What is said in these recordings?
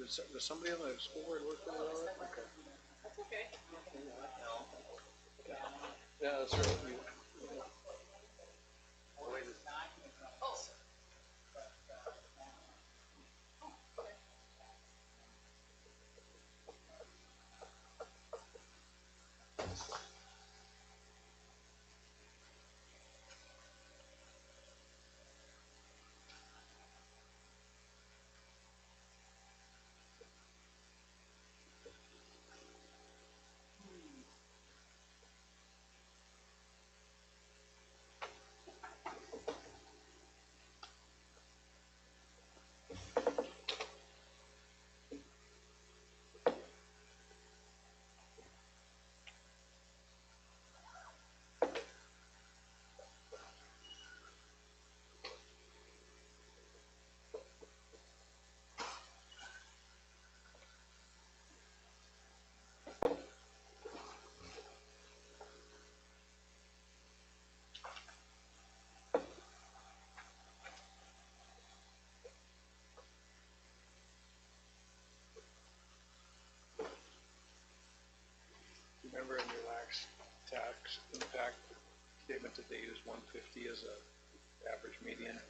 Does somebody on the school board work for the railroad? Okay. That's okay. Yeah, that's right. Remember in your last tax impact statement that they use 150 as a average median?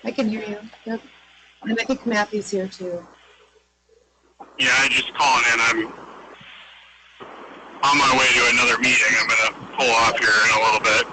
I can hear you. Yep. And I think Matthew's here too. Yeah, I'm just calling in. I'm on my way to another meeting. I'm going to pull off here in a little bit.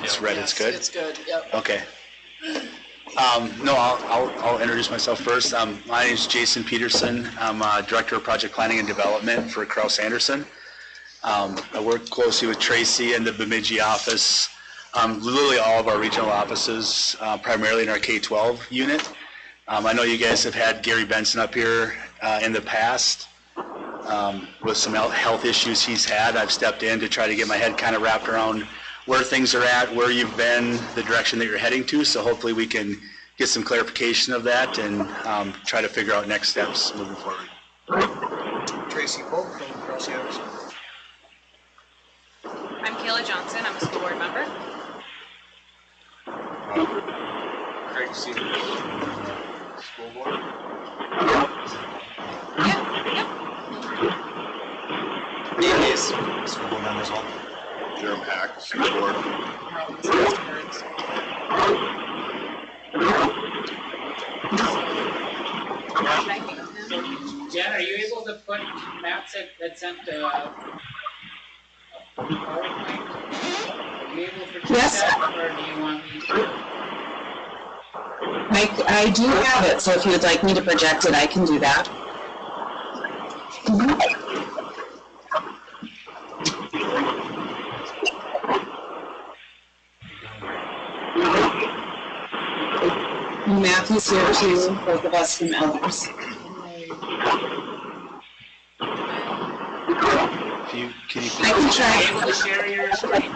It's red, it's good? It's good, yep. Okay. No, I'll introduce myself first. My name is Jason Peterson. I'm Director of Project Planning and Development for Kraus Anderson. I work closely with Tracy in the Bemidji office, literally all of our regional offices, primarily in our K-12 unit. I know you guys have had Gary Benson up here in the past with some health issues he's had. I've stepped in to try to get my head kind of wrapped around where things are at, where you've been, the direction that you're heading to. So hopefully we can get some clarification of that and try to figure out next steps moving forward. Tracy Polk from Kraus Anderson. I'm Kayla Johnson. I'm a school board member. Craig Stevens, school board. Yep. Yes. School board members all. Jerome Hack, school board. Jen, are you able to put Matt that sent PowerPoint? Are you able to project that, or do you want me to? I do have it, so if you would like me to project it, I can do that. Matthew's here too, both of us from Elders. I can try. Share your screen.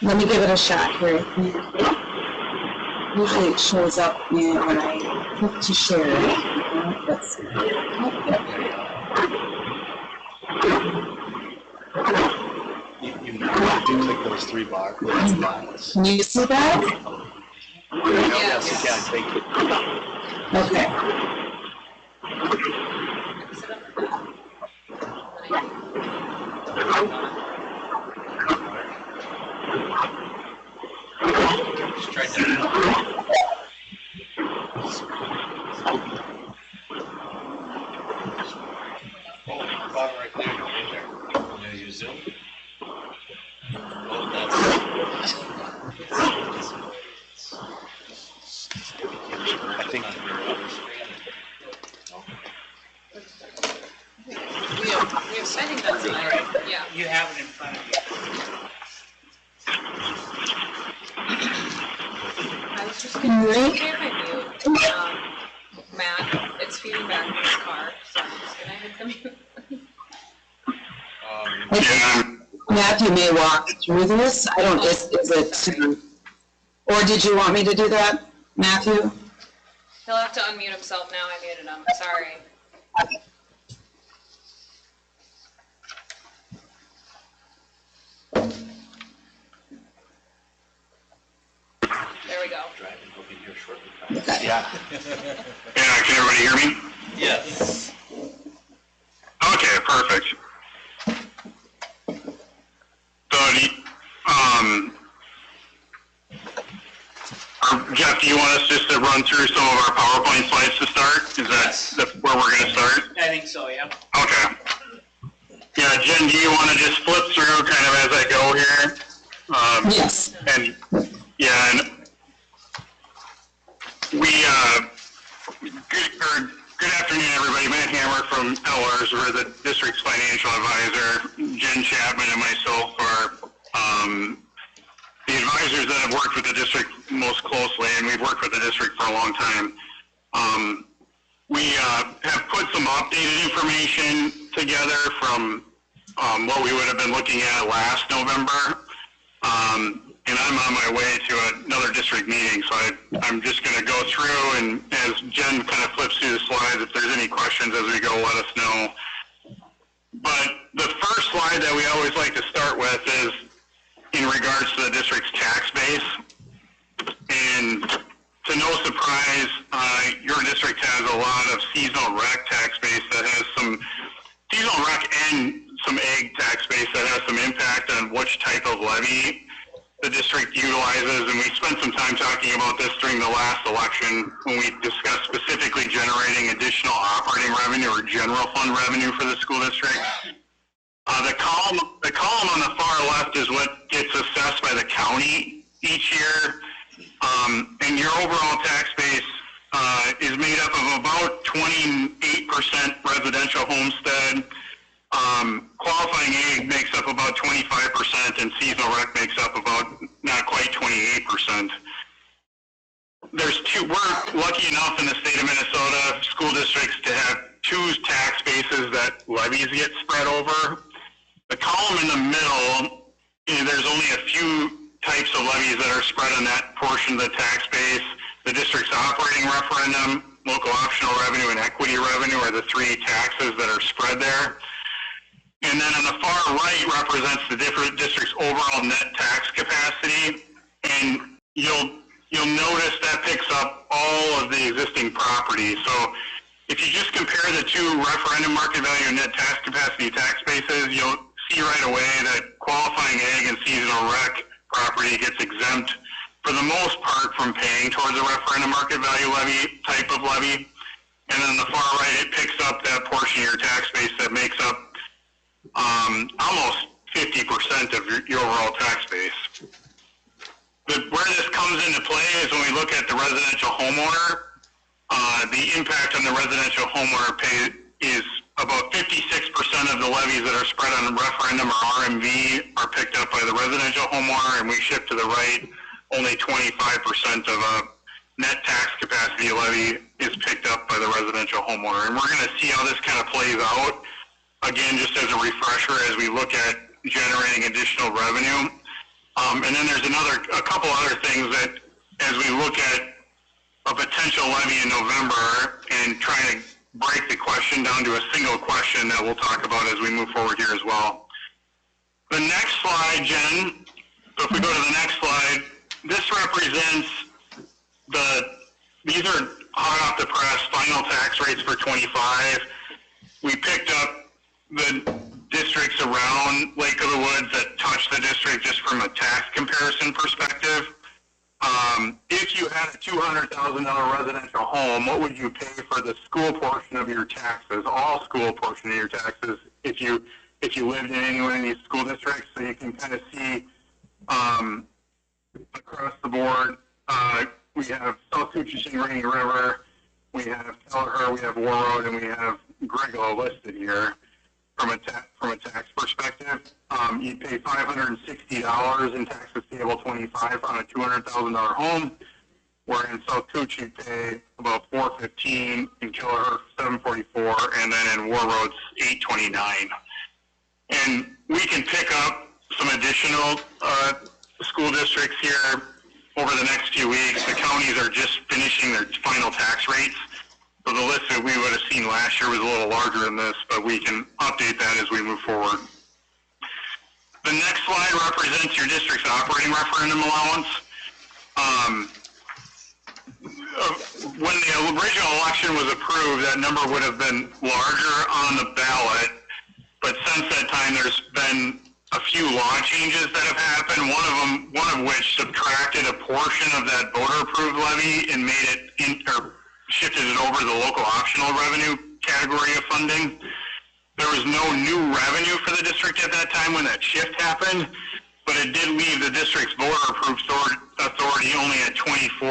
Let me give it a shot here. Usually it shows up when I click to share. Let's see. You have to click those three dots. Can you see that? Yes, you can. Thank you. Okay. Try that. Oh, bottom right there, right there. I'm gonna use Zoom. Oh, that's. I think We have, I think that's fine, yeah. You have it in front of you. I was just Can you gonna, read? okay if I mute, Matt, it's feeding back in his car, so I'm just gonna hit the mute. Yeah, Matthew may walk through this. I don't, is it, or did you want me to do that, Matthew? He'll have to unmute himself now, I muted him, sorry. There we go. Driving, we'll be here shortly. yeah. yeah, can everybody hear me? Yes. Okay, perfect. So, Jeff, do you want us just to run through some of our PowerPoint slides to start? Is that where we're going to start? I think so, yeah. Okay. Yeah, Jen, do you want to just flip through kind of as I go here? Yes. And, yeah, and we, good afternoon, everybody. Matt Hammer from Ellers. We're the district's financial advisor. Jen Chapman and myself are the advisors that have worked with the district most closely, and we've worked with the district for a long time. We have put some updated information together from what we would have been looking at last November. And I'm on my way to another district meeting, so I'm just going to go through, and as Jen kind of flips through the slides, if there's any questions as we go, let us know. But the first slide that we always like to start with is in regards to the district's tax base. And to no surprise, your district has a lot of seasonal rec tax base that has some seasonal rec and some ag tax base that has some impact on which type of levy the district utilizes, and we spent some time talking about this during the last election when we discussed specifically generating additional operating revenue or general fund revenue for the school district. The column on the far left is what gets assessed by the county each year, and your overall tax base is made up of about 28% residential homestead. Qualifying ag makes up about 25%, and seasonal rec makes up about not quite 28%. We're lucky enough in the state of Minnesota school districts to have two tax bases that levies get spread over. The column in the middle, there's only a few types of levies that are spread on that portion of the tax base. The district's operating referendum, local optional revenue, and equity revenue are the three taxes that are spread there. And then on the far right represents the different district's overall net tax capacity. And you'll notice that picks up all of the existing property. So if you just compare the two referendum market value and net tax capacity tax bases, you'll see right away that qualifying ag and seasonal rec property gets exempt for the most part from paying towards a referendum market value levy type of levy. And then on the far right, it picks up that portion of your tax base that makes up almost 50% of your overall tax base. But where this comes into play is when we look at the residential homeowner. The impact on the residential homeowner pay is about 56% of the levies that are spread on referendum or RMV are picked up by the residential homeowner, and we shift to the right, only 25% of a net tax capacity levy is picked up by the residential homeowner. And we're going to see how this kind of plays out. Again, just as a refresher, as we look at generating additional revenue. And then there's a couple other things that as we look at a potential levy in November and try to break the question down to a single question that we'll talk about as we move forward here as well. The next slide, Jen, so if we go to the next slide, this represents these are hot off the press final tax rates for 25. We picked up the districts around Lake of the Woods that touch the district just from a tax comparison perspective. If you had a $200,000 residential home, what would you pay for the school portion of your taxes, all school portion of your taxes, if you lived in any one of these school districts? So you can kind of see across the board, we have South Coochin Rainy River, we have Kelleher, we have War Road, and we have Griglow listed here. From a tax perspective, you'd pay $560 in taxes payable 25 on a $200,000 home, where in South Cooch you'd pay about $415, in Kelleher $744, and then in War Road's $829. And we can pick up some additional school districts here over the next few weeks. The counties are just finishing their final tax rates. So the list that we would have seen last year was a little larger than this, but we can update that as we move forward. The next slide represents your district's operating referendum allowance. When the original election was approved, that number would have been larger on the ballot, but since that time there's been a few law changes that have happened, one of which subtracted a portion of that voter-approved levy and made it shifted it over to the local optional revenue category of funding. There was no new revenue for the district at that time when that shift happened, but it did leave the district's voter-approved authority only at 24.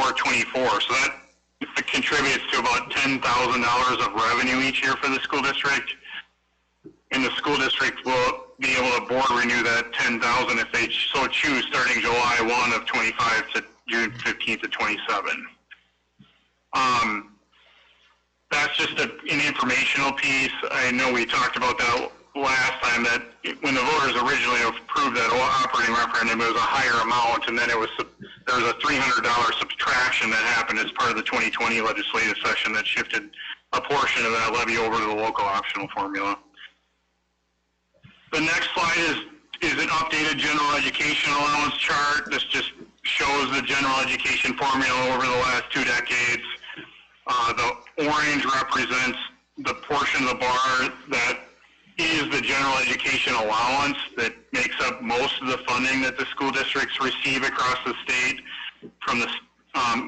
So that contributes to about $10,000 of revenue each year for the school district. And the school district will be able to board renew that $10,000 if they so choose, starting July 1 of 25 to June 15th of 27. That's just an informational piece. I know we talked about that last time, that when the voters originally approved that operating referendum, it was a higher amount, and then there was a $300 subtraction that happened as part of the 2020 legislative session that shifted a portion of that levy over to the local optional formula. The next slide is an updated general education allowance chart. This just shows the general education formula over the last 2 decades. The orange represents the portion of the bar that is the general education allowance that makes up most of the funding that the school districts receive across the state from the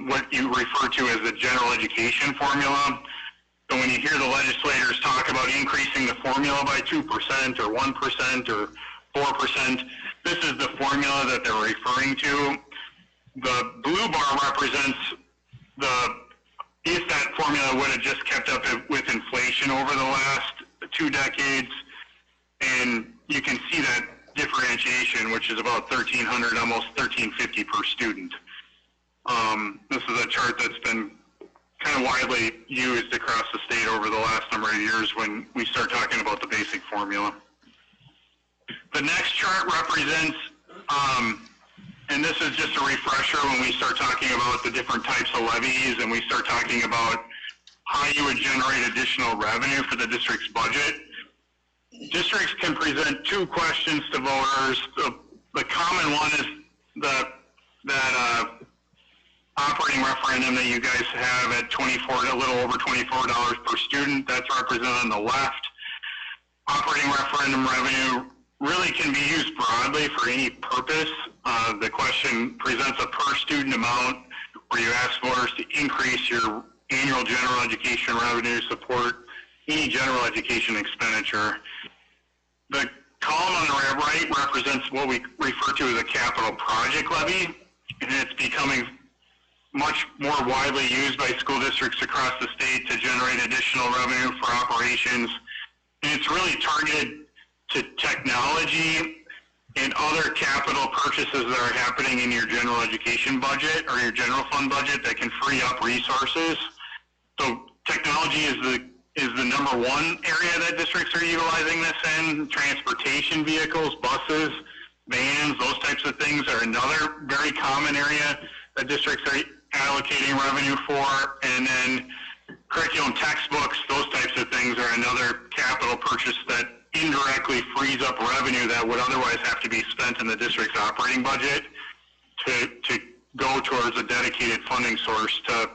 what you refer to as the general education formula. So when you hear the legislators talk about increasing the formula by 2% or 1% or 4%, this is the formula that they're referring to. The blue bar represents if that formula would have just kept up with inflation over the last 2 decades, and you can see that differentiation, which is about $1,300, almost $1,350 per student. This is a chart that's been kind of widely used across the state over the last number of years when we start talking about the basic formula. The next chart represents, and this is just a refresher when we start talking about the different types of levies and we start talking about how you would generate additional revenue for the district's budget. Districts can present 2 questions to voters. The common one is that operating referendum that you guys have at a little over $24 per student. That's represented on the left. Operating referendum revenue really can be used broadly for any purpose. The question presents a per student amount where you ask voters to increase your annual general education revenue to support any general education expenditure. The column on the right represents what we refer to as a capital project levy, and it's becoming much more widely used by school districts across the state to generate additional revenue for operations. And it's really targeted to technology and other capital purchases that are happening in your general education budget or your general fund budget that can free up resources. So technology is the number one area that districts are utilizing this in. Transportation vehicles, buses, vans, those types of things are another very common area that districts are allocating revenue for, and then curriculum textbooks, those types of things are another capital purchase that indirectly frees up revenue that would otherwise have to be spent in the district's operating budget to go towards a dedicated funding source to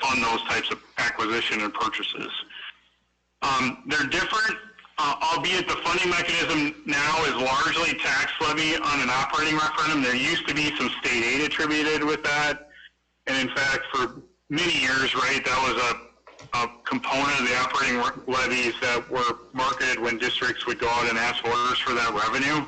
fund those types of acquisition and purchases. They're different, albeit the funding mechanism now is largely tax levy on an operating referendum. There used to be some state aid attributed with that, and in fact, for many years, right, that was a component of the operating levies that were marketed when districts would go out and ask voters for that revenue.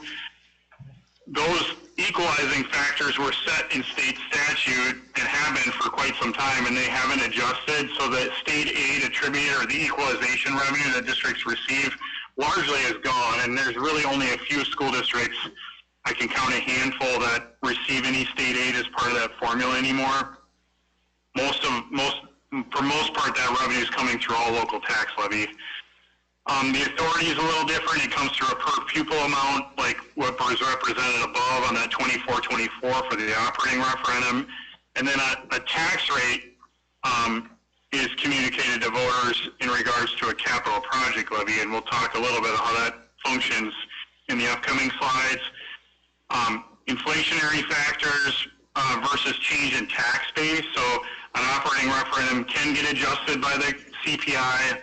Those equalizing factors were set in state statute and have been for quite some time, and they haven't adjusted, so the state aid attributed or the equalization revenue that districts receive largely is gone, and there's really only a few school districts, I can count a handful, that receive any state aid as part of that formula anymore. For most part, that revenue is coming through all local tax levy. The authority is a little different. It comes through a per pupil amount, like what was represented above on that 2424 for the operating referendum. And then a tax rate is communicated to voters in regards to a capital project levy, and we'll talk a little bit about how that functions in the upcoming slides. Inflationary factors versus change in tax base. So an operating referendum can get adjusted by the CPI.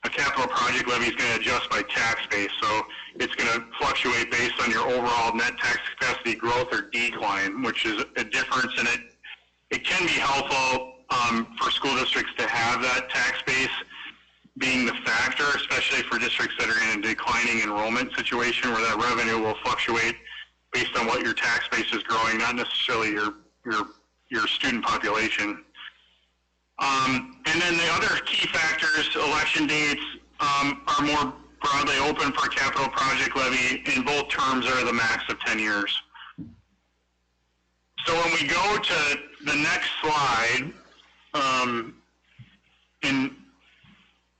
A capital project levy is going to adjust by tax base, so it's going to fluctuate based on your overall net tax capacity growth or decline, which is a difference, and it can be helpful for school districts to have that tax base being the factor, especially for districts that are in a declining enrollment situation where that revenue will fluctuate based on what your tax base is growing, not necessarily your student population. And then the other key factors, election dates, are more broadly open for capital project levy, and both terms are the max of 10 years. So when we go to the next slide, and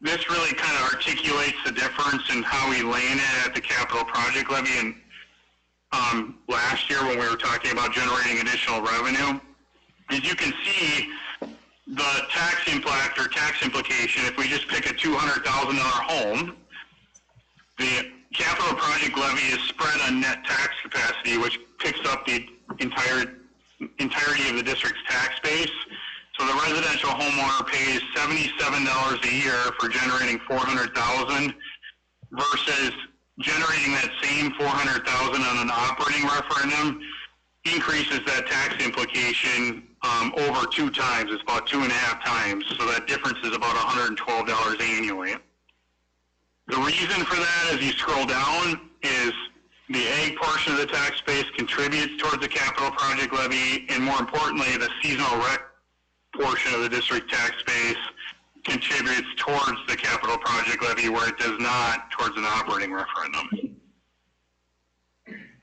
this really kind of articulates the difference in how we landed at the capital project levy and last year when we were talking about generating additional revenue. As you can see, the tax impact or tax implication, if we just pick a $200,000 home, the capital project levy is spread on net tax capacity, which picks up the entirety of the district's tax base. So the residential homeowner pays $77 a year for generating $400,000 versus generating that same $400,000 on an operating referendum increases that tax implication over 2 times. It's about 2.5 times. So that difference is about $112 annually. The reason for that, as you scroll down, is the ag portion of the tax base contributes towards the capital project levy, and more importantly, the seasonal rec portion of the district tax base contributes towards the capital project levy, where it does not towards an operating referendum.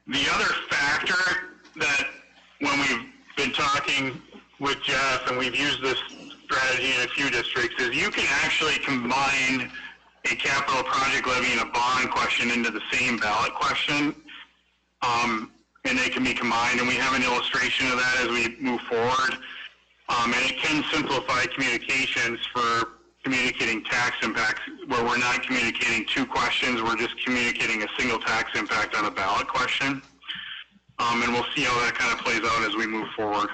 The other factor that, when we've been talking with Jeff, and we've used this strategy in a few districts, is you can actually combine a capital project levy and a bond question into the same ballot question, and they can be combined, and we have an illustration of that as we move forward. And it can simplify communications for communicating tax impacts, where we're not communicating 2 questions, we're just communicating a single tax impact on a ballot question. And we'll see how that kind of plays out as we move forward.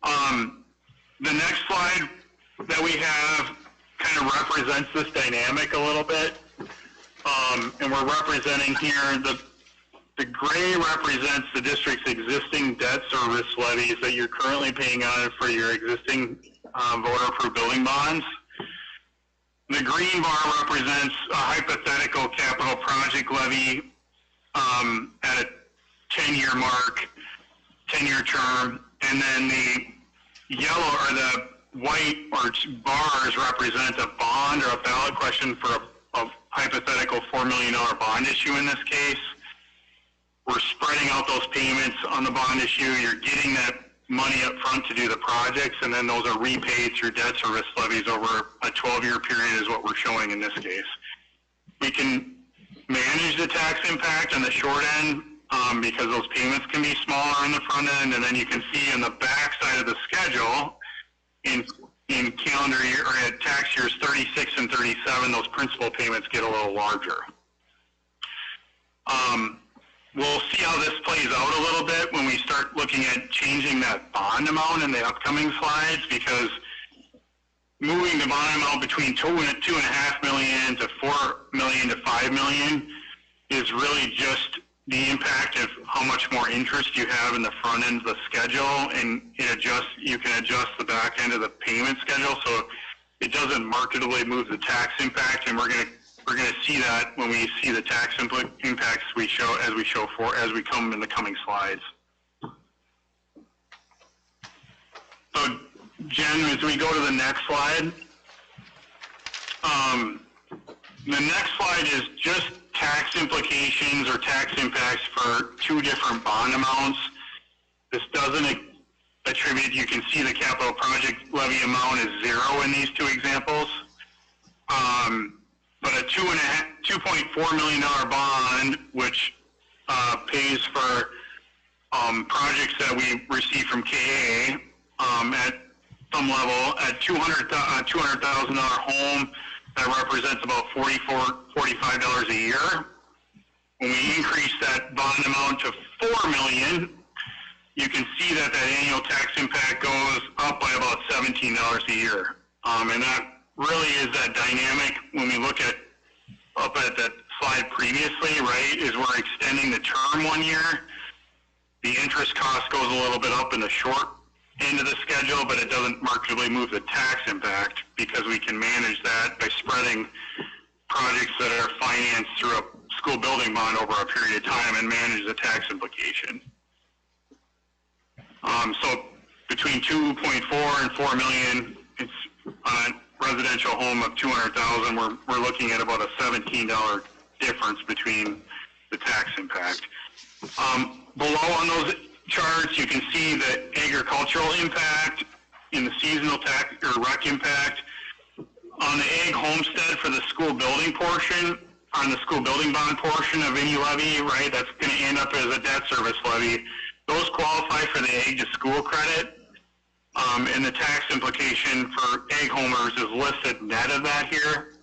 The next slide that we have kind of represents this dynamic a little bit. And we're representing here, the gray represents the district's existing debt service levies that you're currently paying on for your existing voter-approved building bonds. The green bar represents a hypothetical capital project levy at a 10-year mark, 10-year term, and then the yellow or the white or bars represent a bond or a ballot question for a hypothetical $4 million bond issue in this case. We're spreading out those payments on the bond issue. You're getting that money up front to do the projects, and then those are repaid through debt service levies over a 12-year period is what we're showing in this case. We can manage the tax impact on the short end because those payments can be smaller in the front end, and then you can see in the back side of the schedule, in calendar year, or at tax years 36 and 37, those principal payments get a little larger. We'll see how this plays out a little bit when we start looking at changing that bond amount in the upcoming slides, because moving the bond amount between $2.5 million to $4 million to $5 million is really just the impact of how much more interest you have in the front end of the schedule, and you can adjust the back end of the payment schedule so it doesn't markedly move the tax impact, and we're going to see that when we see the tax impacts as we come in the coming slides. So Jen, as we go to the next slide, the next slide is just tax implications or tax impacts for two different bond amounts. This doesn't attribute, you can see the capital project levy amount is 0 in these two examples. But a $2.4 million bond, which pays for projects that we receive from KA at some level, at $200,000 home, that represents about $45 a year. When we increase that bond amount to $4 million, you can see that annual tax impact goes up by about $17 a year. And that really is that dynamic when we look at up at that slide previously, right, is we're extending the term 1 year. The interest cost goes a little bit up in the short end of the schedule, but it doesn't markedly move the tax impact because we can manage that by spreading projects that are financed through a school building bond over a period of time and manage the tax implication. So between 2.4 and 4 million, it's on a residential home of 200,000. We're looking at about a $17 difference between the tax impact. Below on those charts, you can see the agricultural impact in the seasonal tax or rec impact. On the ag homestead for the school building portion, on the school building bond portion of any levy, right, that's going to end up as a debt service levy. Those qualify for the ag to school credit. And the tax implication for ag homers is listed net of that here.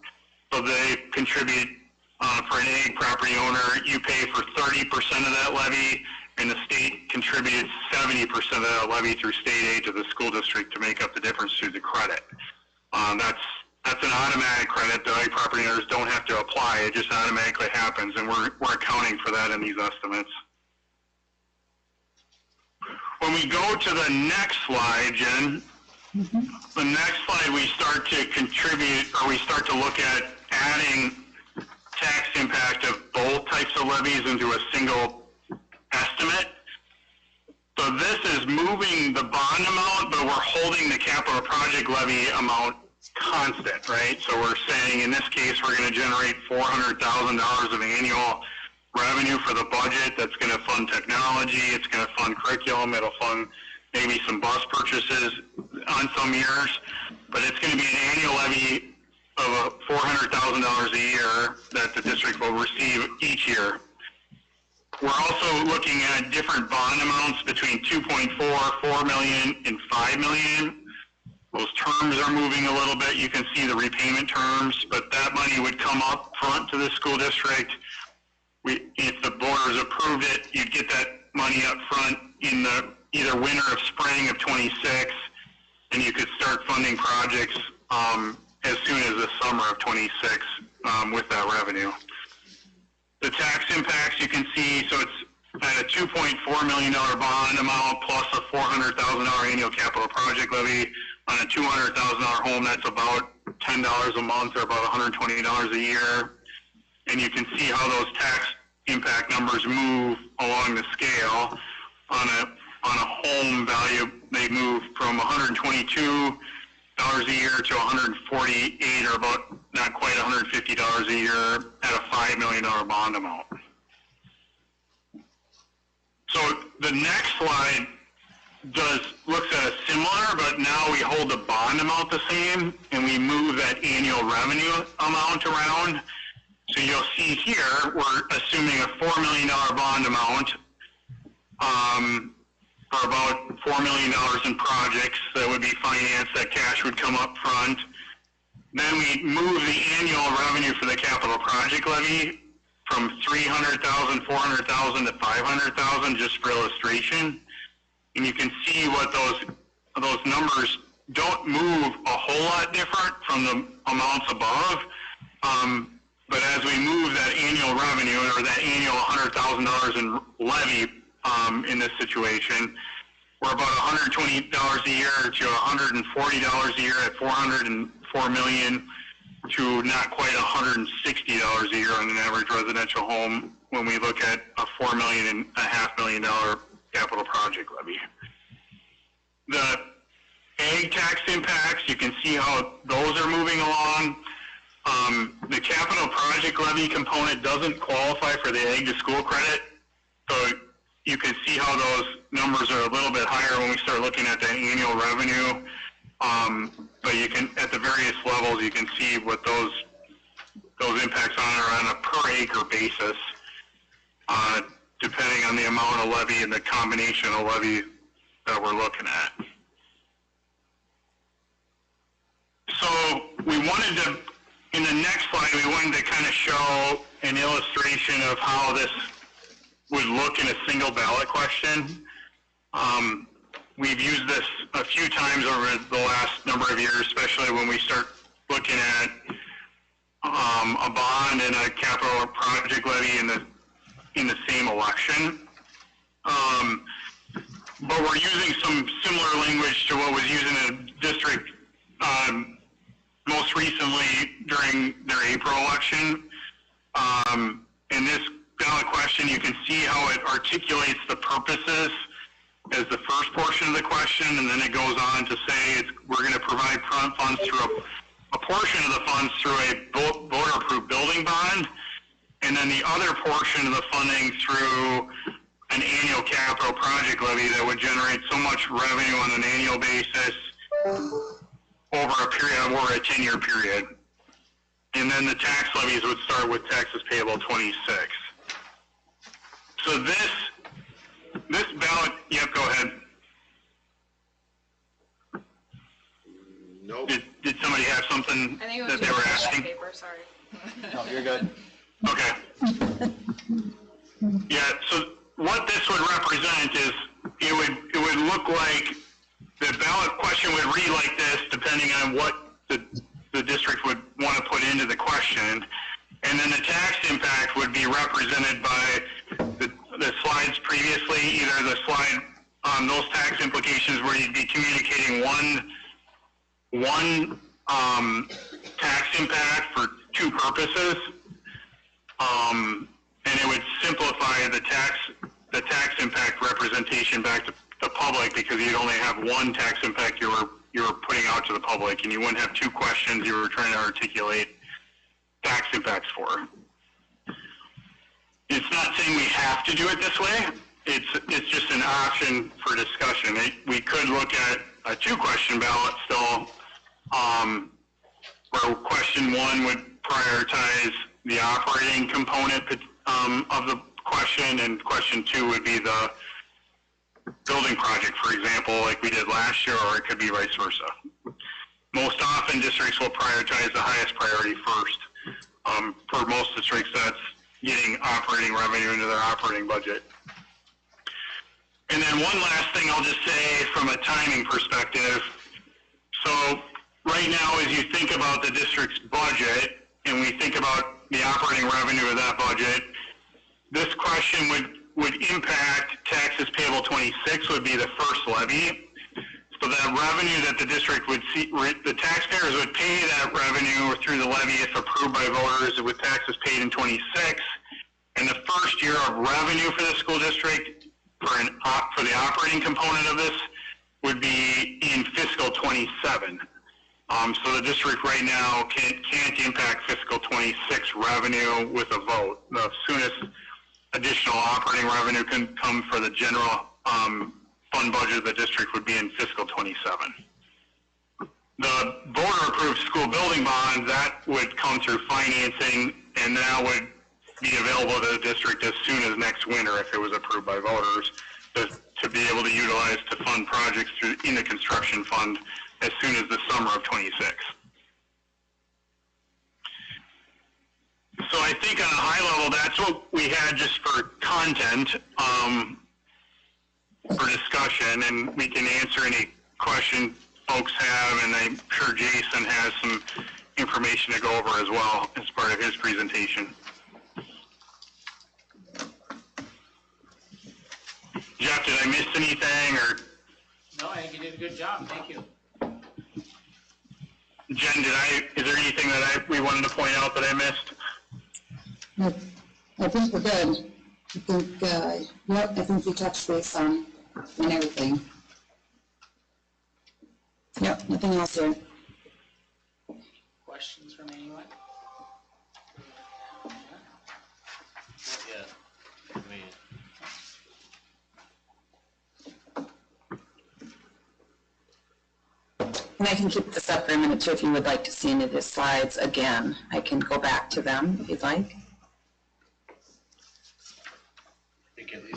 So they contribute, for an ag property owner, you pay for 30% of that levy, and the state contributes 70% of that levy through state aid to the school district to make up the difference through the credit. That's an automatic credit. The ag property owners don't have to apply. It just automatically happens, and we're accounting for that in these estimates. When we go to the next slide, Jen, the next slide we start to contribute, or we start to look at adding tax impact of both types of levies into a single estimate. So this is moving the bond amount, but we're holding the capital project levy amount constant, right? So we're saying in this case we're going to generate $400,000 of annual revenue for the budget. That's going to fund technology, it's going to fund curriculum, it'll fund maybe some bus purchases on some years, but it's going to be an annual levy of $400,000 a year that the district will receive each year. We're also looking at different bond amounts between 2.4, 4 million, and 5 million. Those terms are moving a little bit. You can see the repayment terms, but that money would come up front to the school district. If the board approved it, you'd get that money up front in the either winter or spring of 26, and you could start funding projects as soon as the summer of 26 with that revenue. The tax impacts you can see, so it's at a $2.4 million bond amount plus a $400,000 annual capital project levy. On a $200,000 home, that's about $10 a month or about $120 a year. And you can see how those tax impact numbers move along the scale. On a home value, they move from $122 a year to $148, or about not quite $150 a year at a $5 million bond amount. So the next slide looks at a similar, but now we hold the bond amount the same, and we move that annual revenue amount around. So you'll see here, we're assuming a $4 million bond amount for about $4 million in projects that would be financed, that cash would come up front. Then we move the annual revenue for the capital project levy from $300,000, $400,000 to $500,000, just for illustration. And you can see what those numbers don't move a whole lot different from the amounts above. But as we move that annual revenue, or that annual $100,000 in levy in this situation, we're about $120 a year to $140 a year at $404 million to not quite $160 a year on an average residential home when we look at a $4.5 million capital project levy. The ag tax impacts, you can see how those are moving along. The capital project levy component doesn't qualify for the ag to school credit, so you can see how those numbers are a little bit higher when we start looking at the annual revenue. But you can, at the various levels, you can see what those impacts are on a per acre basis, depending on the amount of levy and the combination of levy that we're looking at. So we wanted to, in the next slide, we wanted to kind of show an illustration of how this would look in a single ballot question. We've used this a few times over the last number of years, especially when we start looking at a bond and a capital project levy in the same election. But we're using some similar language to what was used in a district most recently during their April election. In this ballot question, you can see how it articulates the purposes as the first portion of the question, and then it goes on to say we're going to provide funds through a portion of the funds through a voter-approved building bond, and then the other portion of the funding through an annual capital project levy that would generate so much revenue on an annual basis over a 10-year period. And then the tax levies would start with taxes payable 26. So this ballot, yep, go ahead. Nope. Did somebody have something I think it was that they were just asking? paper, sorry. No, you're good. Okay. Yeah, so what this would represent is it would look like the ballot question would read like this, depending on what the district would want to put into the question. And then the tax impact would be represented by the slides previously, either the slide on those tax implications where you'd be communicating one tax impact for two purposes, and it would simplify the tax impact representation back to the public, because you'd only have one tax impact you were putting out to the public, and you wouldn't have two questions you were trying to articulate tax impacts for. It's not saying we have to do it this way. It's just an option for discussion. We could look at a two-question ballot still, where question one would prioritize the operating component of the question, and question two would be the building project, for example, like we did last year, or it could be vice versa. Most often, districts will prioritize the highest priority first. For most districts, that's getting operating revenue into their operating budget. And then one last thing I'll just say from a timing perspective. So right now, as you think about the district's budget, and we think about the operating revenue of that budget, this question would impact taxes payable 26 would be the first levy. So that revenue that the district would see, the taxpayers would pay that revenue through the levy if approved by voters with taxes paid in 26. And the first year of revenue for the school district for the operating component of this would be in fiscal 27. So the district right now can't impact fiscal 26 revenue with a vote. The soonest additional operating revenue can come for the general fund budget of the district would be in fiscal 27. The voter-approved school building bonds, that would come through financing, and that would be available to the district as soon as next winter if it was approved by voters, to be able to utilize to fund projects in the construction fund as soon as the summer of '26. So I think on a high level, that's what we had just for content, for discussion, and we can answer any question folks have, and I'm sure Jason has some information to go over as well as part of his presentation. Jeff, did I miss anything, or? No, I think you did a good job, thank you. Jen, is there anything that we wanted to point out that I missed? I think we're good. I think, I think we touched base on everything. Yep, nothing else here. Questions from anyone? Yeah. I mean, And I can keep this up for a minute too if you would like to see any of the slides again. I can go back to them if you'd like.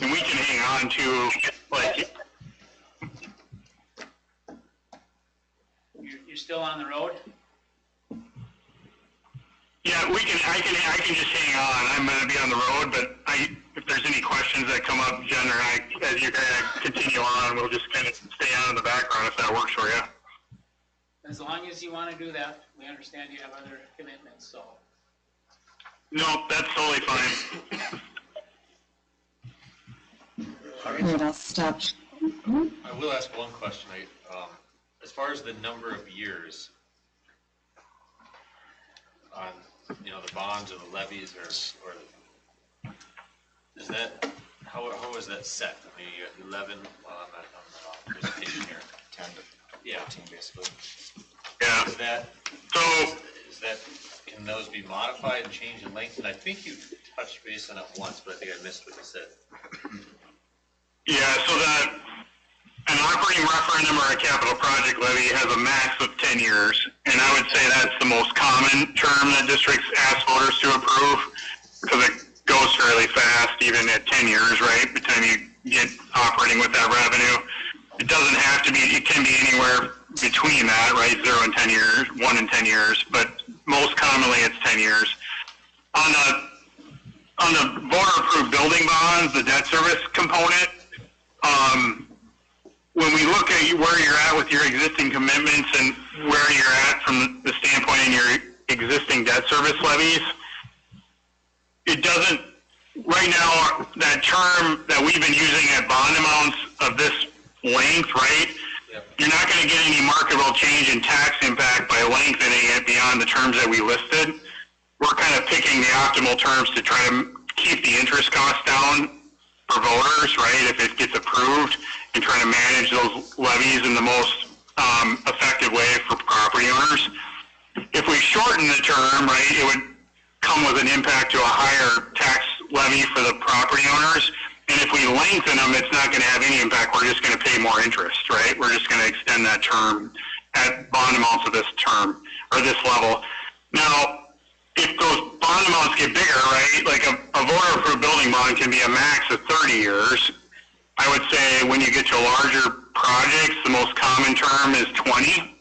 And we can hang on to, like, You're still on the road? yeah, I can just hang on. I'm going to be on the road, but if there's any questions that come up, Jen or I, as you kind of continue on, we'll just kind of stay on in the background if that works for you. As long as you want to do that, we understand you have other commitments, so. No, that's totally fine. All right, I'll stop. I will ask one question. As far as the number of years on, the bonds or the levies or is that, how is that set? I mean, you got 11, well, I'm not on the presentation here. 10 to 14, basically. Yeah. Is that, can those be modified and changed in length? And I think you touched base on it once, but I think I missed what you said. Yeah, so an operating referendum or a capital project levy has a max of 10 years, and I would say that's the most common term that districts ask voters to approve, because it goes fairly fast, even at 10 years, right, by the time you get operating with that revenue. It doesn't have to be, it can be anywhere between that, right, 0 and 10 years, 1 and 10 years, but most commonly it's 10 years. On the voter-approved building bonds, the debt service component, when we look at where you're at with your existing commitments and where you're at from the standpoint in your existing debt service levies, it doesn't, right now, that term that we've been using at bond amounts of this length, right? Yep. You're not going to get any marketable change in tax impact by lengthening it beyond the terms that we listed. We're kind of picking the optimal terms to try to keep the interest costs down for voters, right, if it gets approved, and trying to manage those levies in the most effective way for property owners. If we shorten the term, right, it would come with an impact to a higher tax levy for the property owners. And if we lengthen them, it's not going to have any impact. We're just going to pay more interest, right? We're just going to extend that term at bond amounts of this term, or this level. Now, if those bond amounts get bigger, right, like a voter-approved building bond can be a max of 30 years. I would say when you get to larger projects, the most common term is 20.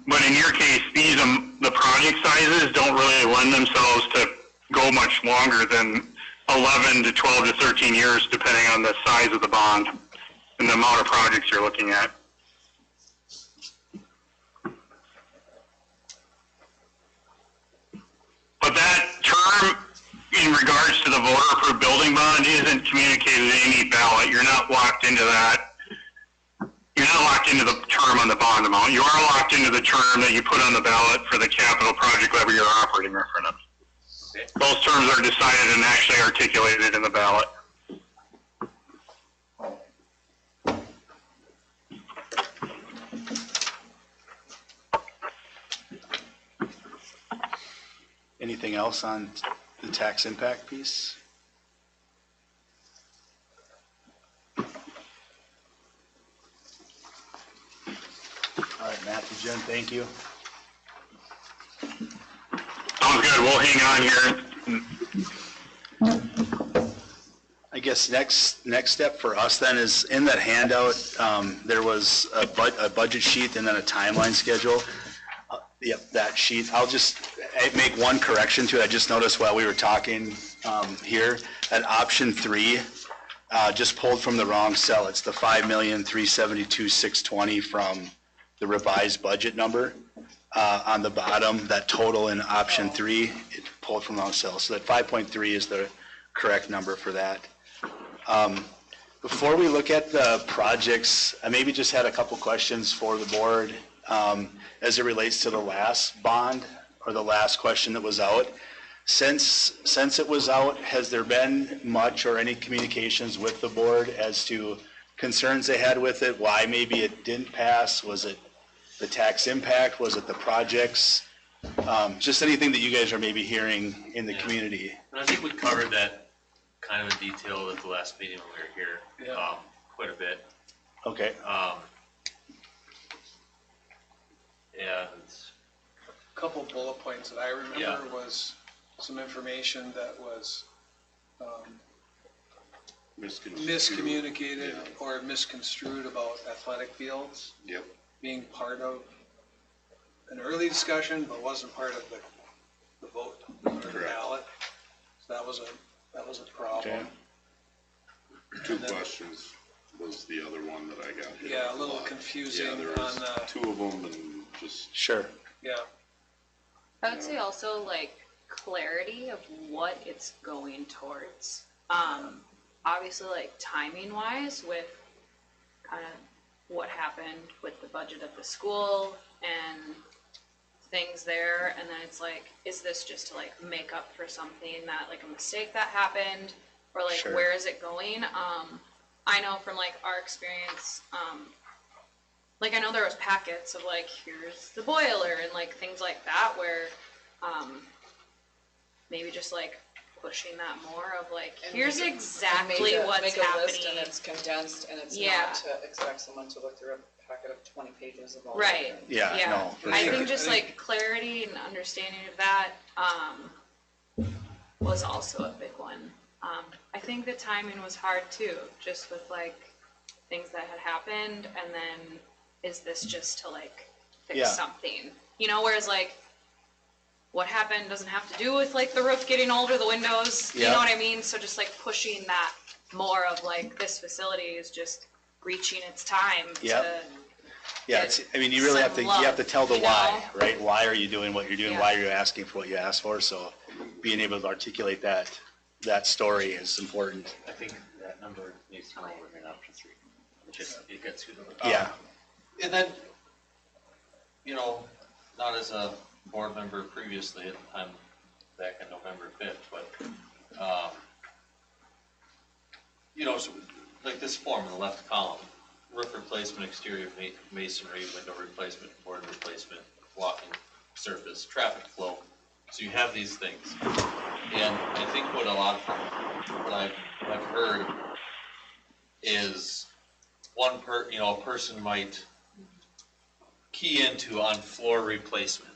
But in your case, the project sizes don't really lend themselves to go much longer than 11 to 12 to 13 years, depending on the size of the bond and the amount of projects you're looking at. But that term, in regards to the voter-approved building bond, isn't communicated in any ballot. You're not locked into that. You're not locked into the term on the bond amount. You are locked into the term that you put on the ballot for the capital project levy or operating referendum. Okay. Those terms are decided and actually articulated in the ballot. Anything else on the tax impact piece? All right, Matt. Jen, thank you. Sounds good. We'll hang on here. I guess next step for us then is in that handout, there was a budget sheet and then a timeline schedule. Yep, that sheet. I'll just make one correction to it. I just noticed while we were talking here, that option 3 just pulled from the wrong cell. It's the $5,372,620 from the revised budget number. On the bottom, that total in option 3, it pulled from the wrong cell. So that 5.3 is the correct number for that. Before we look at the projects, I maybe just had a couple questions for the board as it relates to the last bond or the last question that was out. Since it was out, has there been much or any communications with the board as to concerns they had with it? Why maybe it didn't pass? Was it the tax impact? Was it the projects? Just anything that you guys are maybe hearing in the community. And I think we covered that kind of in detail at the last meeting when we were here, quite a bit. Okay. And Couple bullet points that I remember was some information that was miscommunicated or misconstrued about athletic fields. Yep. Being part of an early discussion, but wasn't part of the vote or the ballot. So that was a problem. Okay. Two questions was the other one that I got. Yeah, a little confusing Yeah, there was on two of them and just. Sure. yeah. I would say also like clarity of what it's going towards. Obviously like timing wise with kind of what happened with the budget of the school and things there, and then it's like, is this just to like make up for something that like a mistake that happened, or like Sure. where is it going? I know from like our experience, like I know there was packets of like, here's the boiler and like things like that where maybe just like pushing that more of like, And here's make exactly what's make a happening. list and it's condensed and it's Yeah. not to expect someone to look through a packet of 20 pages of all. Right. Yeah, Yeah. no, for I sure. think just like clarity and understanding of that was also a big one. I think the timing was hard too, just with like things that had happened, and then is this just to like fix Yeah. something? You know, whereas like what happened doesn't have to do with like the roof getting old or the windows, you Yeah. know what I mean? So just like pushing that more of like this facility is just reaching its time Yeah. to Yeah, it's, I mean, you really have to, some you have to tell the love, why, right? Why are you doing what you're doing? Yeah. Why are you asking for what you asked for? So being able to articulate that story is important. I think that number needs to come over here in option 3. It gets you to the. Yeah, And then, you know, not as a board member previously at the time, back on November 5th, but, you know, so like this form in the left column, roof replacement, exterior masonry, window replacement, board replacement, walking surface, traffic flow. So you have these things. And I think what I've heard is a person might key into on floor replacement,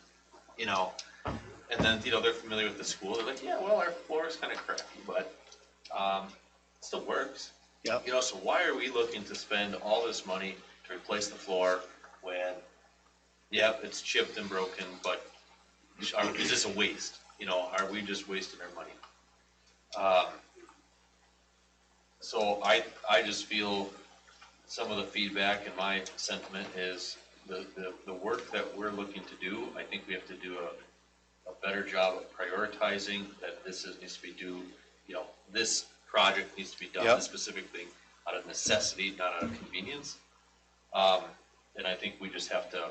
you know, and then, you know, they're familiar with the school. They're like, yeah, well, our floor is kind of crappy, but it still works. Yep. You know, so why are we looking to spend all this money to replace the floor when, yeah, it's chipped and broken, but is this a waste? You know, are we just wasting our money? So I just feel some of the feedback and my sentiment is the work that we're looking to do, I think we have to do a better job of prioritizing that needs to be due, you know, this project needs to be done, Yep. this specific thing, out of necessity, not out of convenience. And I think we just have to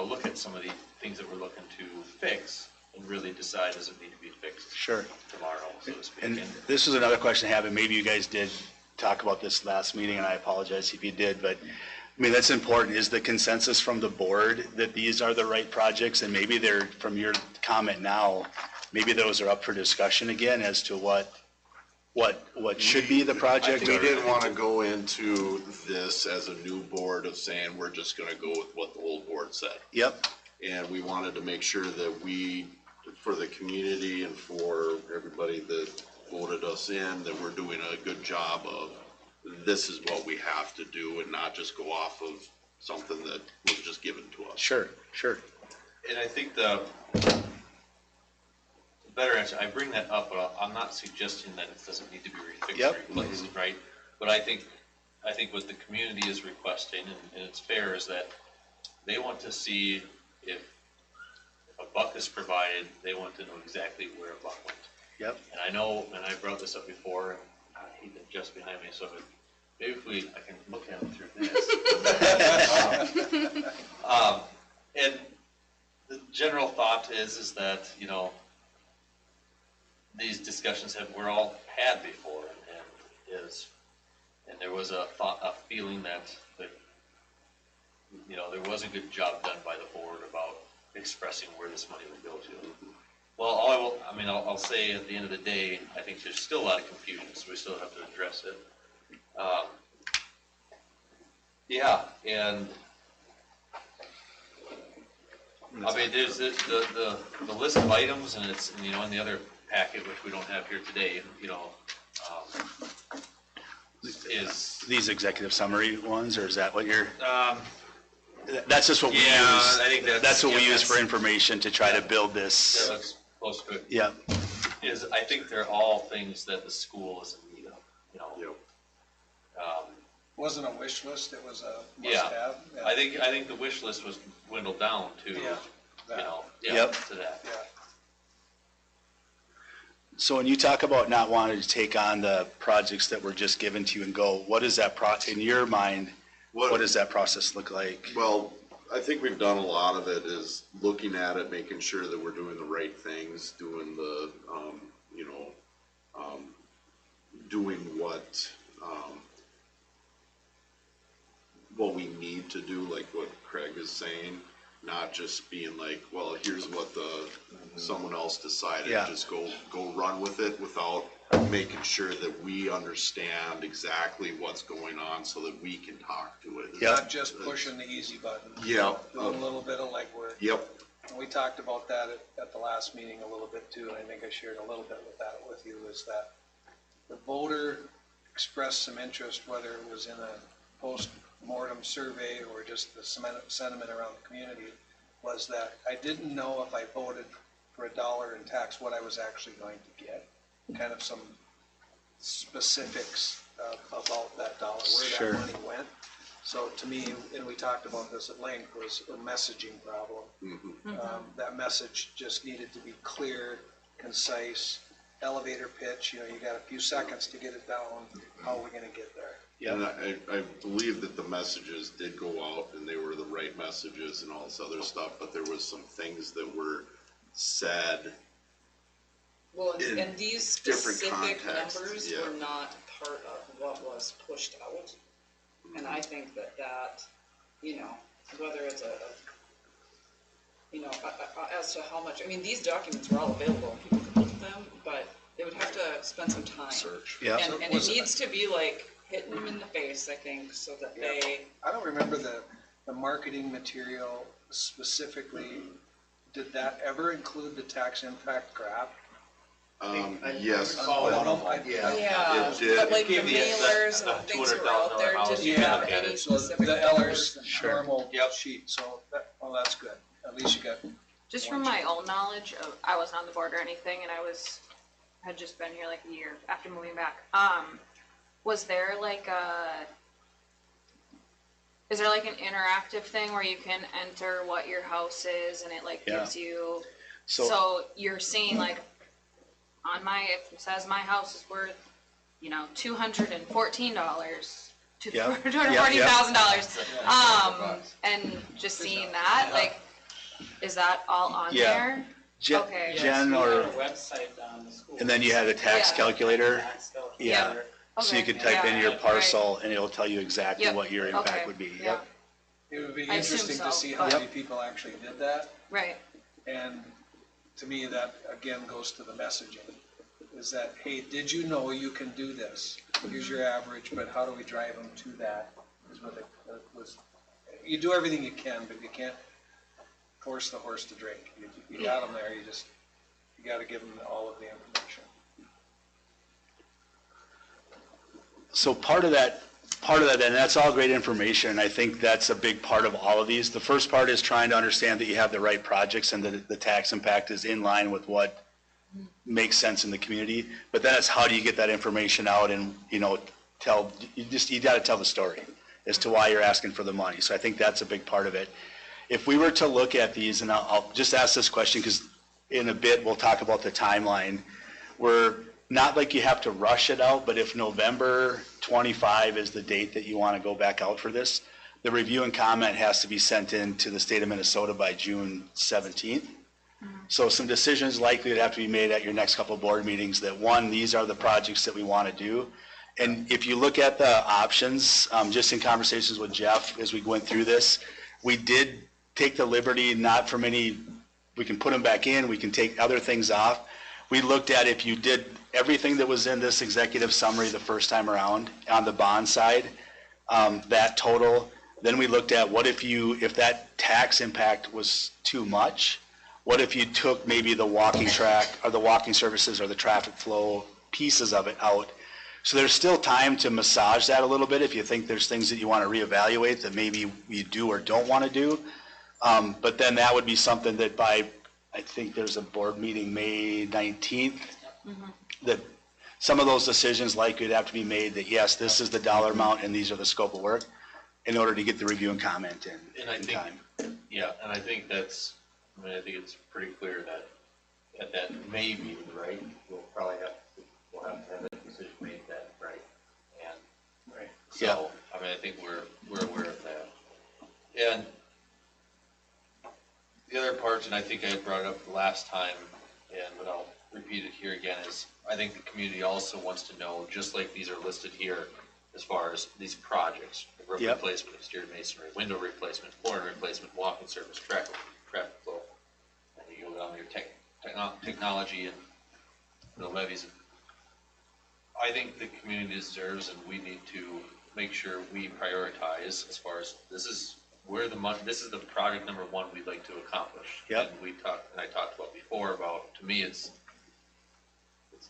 look at some of the things that we're looking to fix and really decide, does it need to be fixed sure. tomorrow, so to speak. And this is another question I have, and maybe you guys did talk about this last meeting, and I apologize if you did, but I mean, that's important. Is the consensus from the board that these are the right projects? And maybe they're, from your comment now, maybe those are up for discussion again as to what what should be the project? We or- didn't want to go into this as a new board of saying, we're just gonna go with what the old board said. Yep, And we wanted to make sure that we, for the community and for everybody that voted us in, that we're doing a good job of, this is what we have to do and not just go off of something that was just given to us. sure. And I think the better answer, I bring that up, but I'm not suggesting that it doesn't need to be refixed Yep. or replaced, right? But I think what the community is requesting, and it's fair, is that they want to see if a buck is provided, they want to know exactly where a buck went. Yep. And I know, and I brought this up before, and he's just behind me, so maybe I can look at him through this. And the general thought is that, you know, these discussions we're all had before, and there was a feeling that, you know, there was a good job done by the board about expressing where this money would go to. Well, I'll say at the end of the day, I think there's still a lot of confusion, so we still have to address it. Yeah, and I mean, there's the list of items, and it's, you know, in the other packet, which we don't have here today, you know, is, These executive summary ones, or is that what you're? That's just what we use. Yeah, I think That's what we use for that's- information to try to build this. yeah, that's close to it. Yeah, I think they're all things that the school is in need of, you know. Yep. Wasn't a wish list, it was a Yeah. must-have. I think the wish list was dwindled down to, Yeah. you know, yeah, Yep. to that. Yeah. so when you talk about not wanting to take on the projects that were just given to you and go, what is that in your mind, what does that process look like? Well, I think we've done a lot of it is looking at it, making sure that we're doing the right things, doing the, you know, doing what we need to do, like what Craig is saying, not just being like, well, here's what someone else decided, Yeah. just go run with it without making sure that we understand exactly what's going on so that we can talk to it. Yeah. Not just pushing the easy button. Yeah. Doing a little bit of legwork. Yep, And we talked about that at the last meeting a little bit too, and I think I shared a little bit with you, is that the voter expressed some interest, whether it was in a post-mortem survey or just the sentiment around the community, was that I didn't know if I voted for $1 in tax, what I was actually going to get. Kind of some specifics about that dollar, where Sure. that money went. So to me, and we talked about this at length, was a messaging problem. That message just needed to be clear, concise, elevator pitch, you know, you got a few seconds to get it down, how are we gonna get there? and I believe that the messages did go out and they were the right messages and all this other stuff, but there was some things that were said. Well, In and these different specific contexts, numbers yeah. were not part of what was pushed out. And I think that, you know, whether it's you know, as to how much, I mean, these documents were all available and people could look at them, but they would have to spend some time. Search. Yeah, So And it was it- needs to be like hitting them in the face, I think, so that they, I don't remember the marketing material specifically, did that ever include the tax impact graph? Yes. recall On one them? of them. I- yeah, It did. but like the Give you mailers the and things that were out there, $200,000 did you house. have Yeah. any So specific the numbers? Ellers Sure. normal Yep. sheet, so well, that's good. At least you got, Just from my own knowledge of, I wasn't on the board or anything, and had just been here like a year after moving back. Was there like is there like an interactive thing where you can enter what your house is and it like Yeah. gives you, so, so you're seeing like, it says my house is worth, you know, $214, Yeah. $240,000. And just seeing that, like, is that all on Yeah. there? Jen, Okay. Jen, We or, have a website on the school. and then you had a tax Yeah. calculator, Tax calculator. yeah. So you Okay. could type in Yeah. your parcel and it'll tell you exactly Yep. what your impact Okay. would be. Yeah. Yep. it would be I assume interesting so, to see how but- many people actually did that. Right. And to me, that again goes to the messaging. is that, hey, did you know you can do this? Here's your average, but how do we drive them to that? Is what it was. You do everything you can, but you can't force the horse to drink. You got them there, you got to give them all of the information. So part of that, and that's all great information, and I think that's a big part of all of these. The first part is trying to understand that you have the right projects and that the tax impact is in line with what makes sense in the community. But then it's how do you get that information out and, you know, you got to tell the story as to why you're asking for the money. So I think that's a big part of it. If we were to look at these, and I'll just ask this question because in a bit we'll talk about the timeline. We're not like you have to rush it out, but if November 25 is the date that you want to go back out for this, the review and comment has to be sent in to the state of Minnesota by June 17th. So some decisions likely to have to be made at your next couple of board meetings that, one, these are the projects that we want to do. And if you look at the options, just in conversations with Jeff as we went through this, we did take the liberty, not from any, we can put them back in, we can take other things off. We looked at if you did everything that was in this executive summary the first time around on the bond side, that total, then we looked at what if that tax impact was too much, what if you took maybe the walking track or the walking services or the traffic flow pieces of it out. So there's still time to massage that a little bit if you think there's things that you want to reevaluate that maybe you do or don't want to do. But then that would be something that by, I think there's a board meeting May 19th, that some of those decisions likely would have to be made that, yes, this is the dollar amount and these are the scope of work in order to get the review and comment in time. Yeah, and I think that's, I think it's pretty clear that at that May meeting, right, we'll have to have that decision made then, right? And Right. so, I think we're aware of that. And the other parts, and I think I had brought it up the last time, but I'll repeat it here again, is I think the community also wants to know, just like these are listed here, as far as these projects, the roof replacement, exterior masonry, window replacement, flooring replacement, walking surface, traffic flow, and you go down to your technology and the levies. I think the community deserves, and we need to make sure we prioritize as far as this is where the money. This is the project number one we'd like to accomplish. Yep. And I talked about before about, to me, it's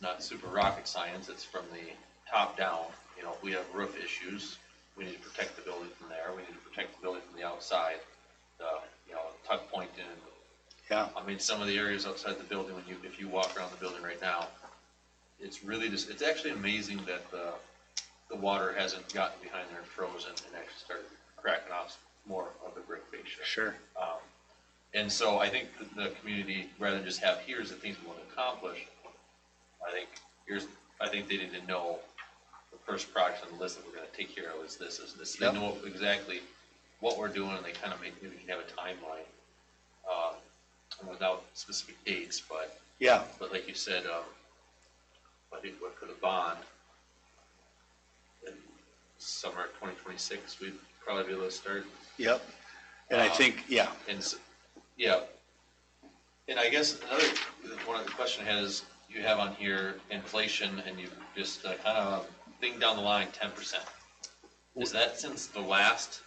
not super rocket science. It's from the top down. You know, if we have roof issues, we need to protect the building from there. We need to protect the building from the outside. Tuck point in. Yeah. Some of the areas outside the building, if you walk around the building right now, it's really just, it's actually amazing that the water hasn't gotten behind there and frozen and actually started cracking off more of the brick fascia. Sure. And so I think the community, rather than just have, here's the things we want to accomplish, I think they need to know the first project on the list that we're going to take care of is this, is this. Yep. They know exactly what we're doing, and they kind of maybe can have a timeline without specific dates, but Yeah. But like you said, I think what for the bond, in summer 2026, we'd probably be able to start. Yep. And I think, yeah. And I guess one of the question I had is, you have on here inflation, and you just kind of think down the line 10%. Is that since the last?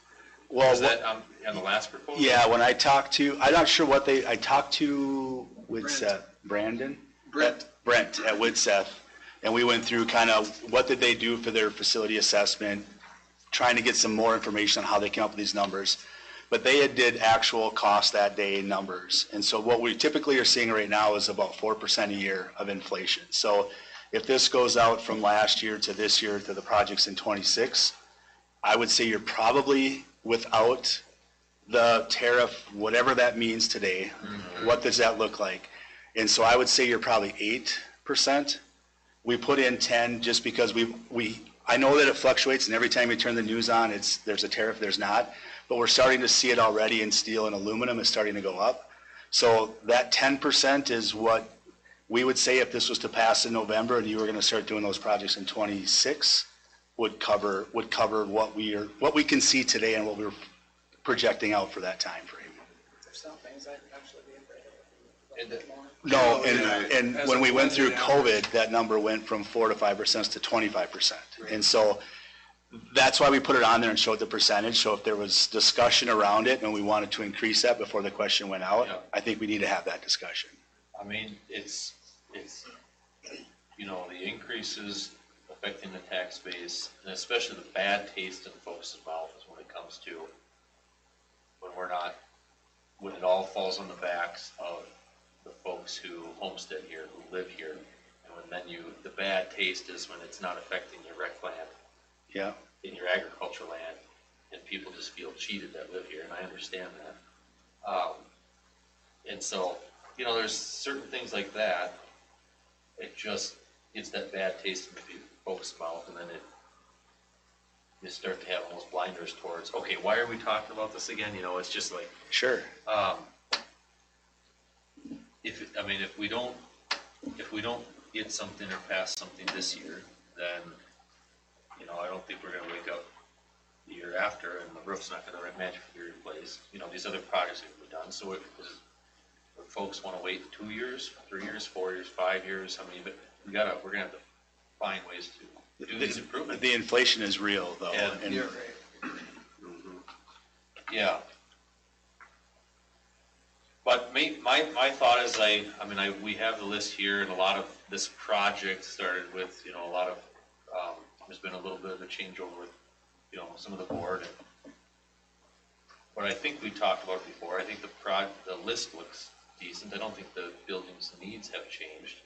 Well, is that on the last proposal? Yeah, when I talked to, I'm not sure what I talked to Widseth, Brent at Widseth, and we went through kind of what did they do for their facility assessment, trying to get some more information on how they came up with these numbers. But they did actual cost that day numbers. And so what we typically are seeing right now is about 4% a year of inflation. So if this goes out from last year to this year to the projects in 26, I would say you're probably without the tariff, whatever that means today, what does that look like? And so I would say you're probably 8%. We put in 10 just because I know that it fluctuates, and every time you turn the news on, there's a tariff, there's not. But we're starting to see it already in steel and aluminum is starting to go up. So that 10% is what we would say if this was to pass in November and you were going to start doing those projects in 26 would cover what we can see today and what we're projecting out for that time frame. There's some things I'd actually be afraid And the- No, Yeah. and As when a we went through blended COVID, that number went from 4 to 5% to 25%. And so that's why we put it on there and showed the percentage. So if there was discussion around it and we wanted to increase that before the question went Yeah. out, I think we need to have that discussion. I mean, it's, the increases affecting the tax base, and especially the bad taste in folks' mouth is when it comes to when it all falls on the backs of the folks who homestead here, who live here. And when then the bad taste is when it's not affecting your rec land, Yeah. in your agricultural land, and people just feel cheated that live here, and I understand that. And so, there's certain things like that, it just gets that bad taste in the folks' mouth, and then you start to have almost blinders towards, okay, why are we talking about this again? It's just like, Sure. if we don't get something or pass something this year, then, I don't think we're gonna wake up the year after and the roof's not gonna magically be replaced. These other projects are gonna be done, so if folks wanna wait 2 years, 3 years, 4 years, 5 years, but we're gonna have to find ways to do these improvements. The inflation is real though. And- You're right. Yeah. But my thought is we have the list here, and a lot of this project started with, a lot of, there's been a little bit of a changeover with, some of the board. But I think we talked about it before, I think the list looks decent, I don't think the building's needs have changed.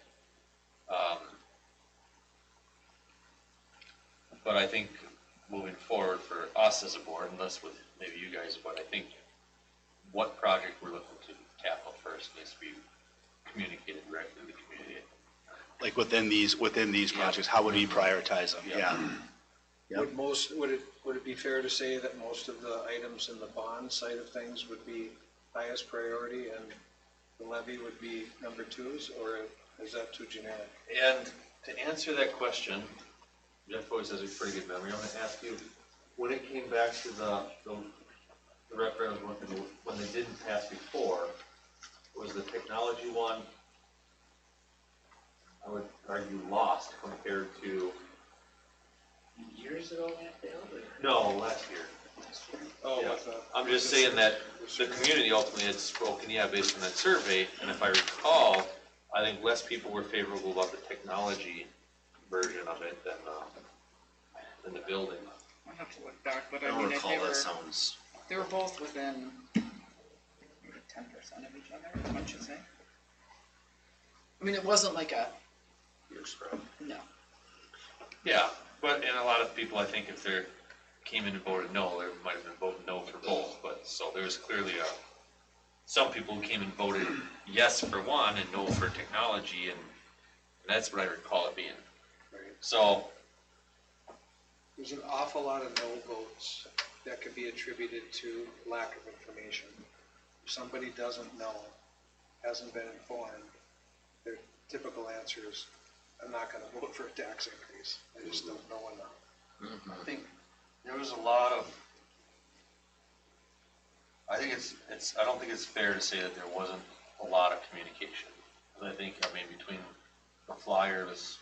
But I think moving forward for us as a board, and less with maybe you guys, but I think what project we're looking to tackle first needs to be communicated directly to the community. Like within these projects, how would we prioritize them? Yeah. Yeah. Would it be fair to say that most of the items in the bond side of things would be highest priority and the levy would be number twos, or is that too generic? And to answer that question, Jeff always has a pretty good memory. I'm going to ask you, when it came back to the referendum, when they didn't pass before, was the technology one, I would argue, lost compared to... Years ago that failed, or? No, last year. Oh, Yeah. with the. I'm just saying that the community ultimately had spoken, based on that survey, and if I recall, I think less people were favorable about the technology version of it than the building. I'll have to look back, but I I don't mean, recall that sounds. they were both within maybe 10% of each other, I should say. I mean, it wasn't like a, Your spread. no. Yeah, but, and a lot of people, I think, if they came in and voted no, they might have been voting no for both, but, so there was clearly some people who came and voted yes for one and no for technology, and that's what I recall it being. Right. So, There's an awful lot of no votes that could be attributed to lack of information. If somebody doesn't know, hasn't been informed, their typical answer is, I'm not gonna vote for a tax increase. I just don't know enough. I think there was a lot of, I don't think it's fair to say that there wasn't a lot of communication. I think, between the flyers,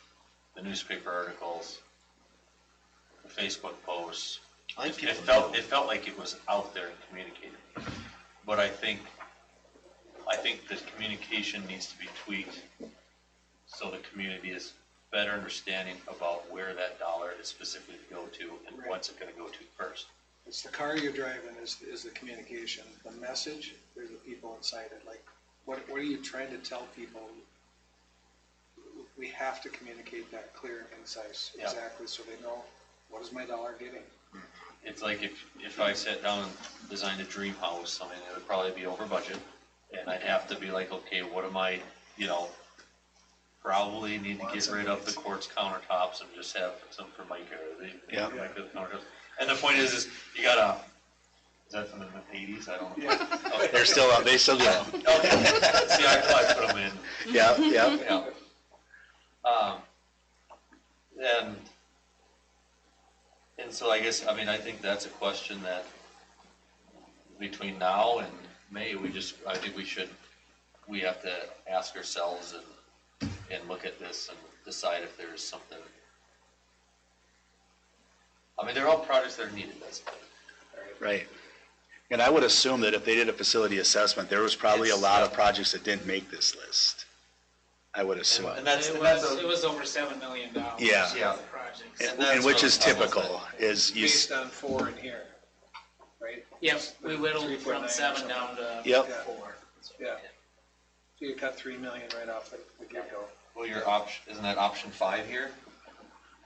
the newspaper articles, the Facebook posts, I think it people felt like it was out there and communicated. But I think the communication needs to be tweaked so the community is better understanding about where that dollar is specifically to go to and Right. what's it gonna go to first. It's the car you're driving is the communication. The message, there's the people inside it. Like, what are you trying to tell people? We have to communicate that clear and concise, Yeah. exactly, so they know, what is my dollar getting? It's like if I sat down and designed a dream house, it would probably be over budget. And I'd have to be like, okay, what am I, probably need to get rid of the quartz countertops and just have some Formica, Yeah. Formica countertops. And the point is you gotta, is that from the 80s? I don't know. Okay. They're still up, they still go. Okay, see, I probably put them in. Yeah, yeah. Yeah. And so I guess, I think that's a question that between now and May, I think we should we have to ask ourselves and look at this and decide if there's something. I mean, they're all projects that are needed, that's it. Right. And I would assume that if they did a facility assessment, there was probably a lot of yeah. projects that didn't make this list. I would assume. And that's, It was over $7 million. Yeah. Yeah. Projects. And which is typical, is you, Based on 4 in here, right? Yep, we whittled 3.9 from or 7 something. down to Yep. 4. Yeah. So you cut 3 million right off the get-go. well, your option, isn't that option 5 here?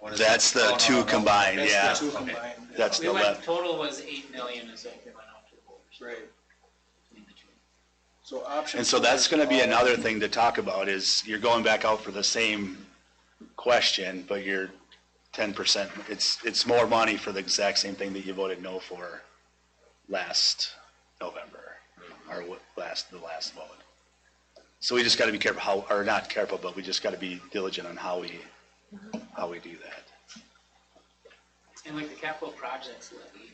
What is that's it? the Oh, no, two no, combined, That's yeah. the two Okay. combined. That's We the went, left. total was 8 million is what we went out to the voters. Right. Between the two. So option. And so 4 that's is gonna be all- another thing to talk about, is you're going back out for the same question, but you're 10%, it's more money for the exact same thing that you voted no for last November, or the last vote. So we just gotta be careful how, or not careful, but we just gotta be diligent on how we do that. And like the capital projects levy,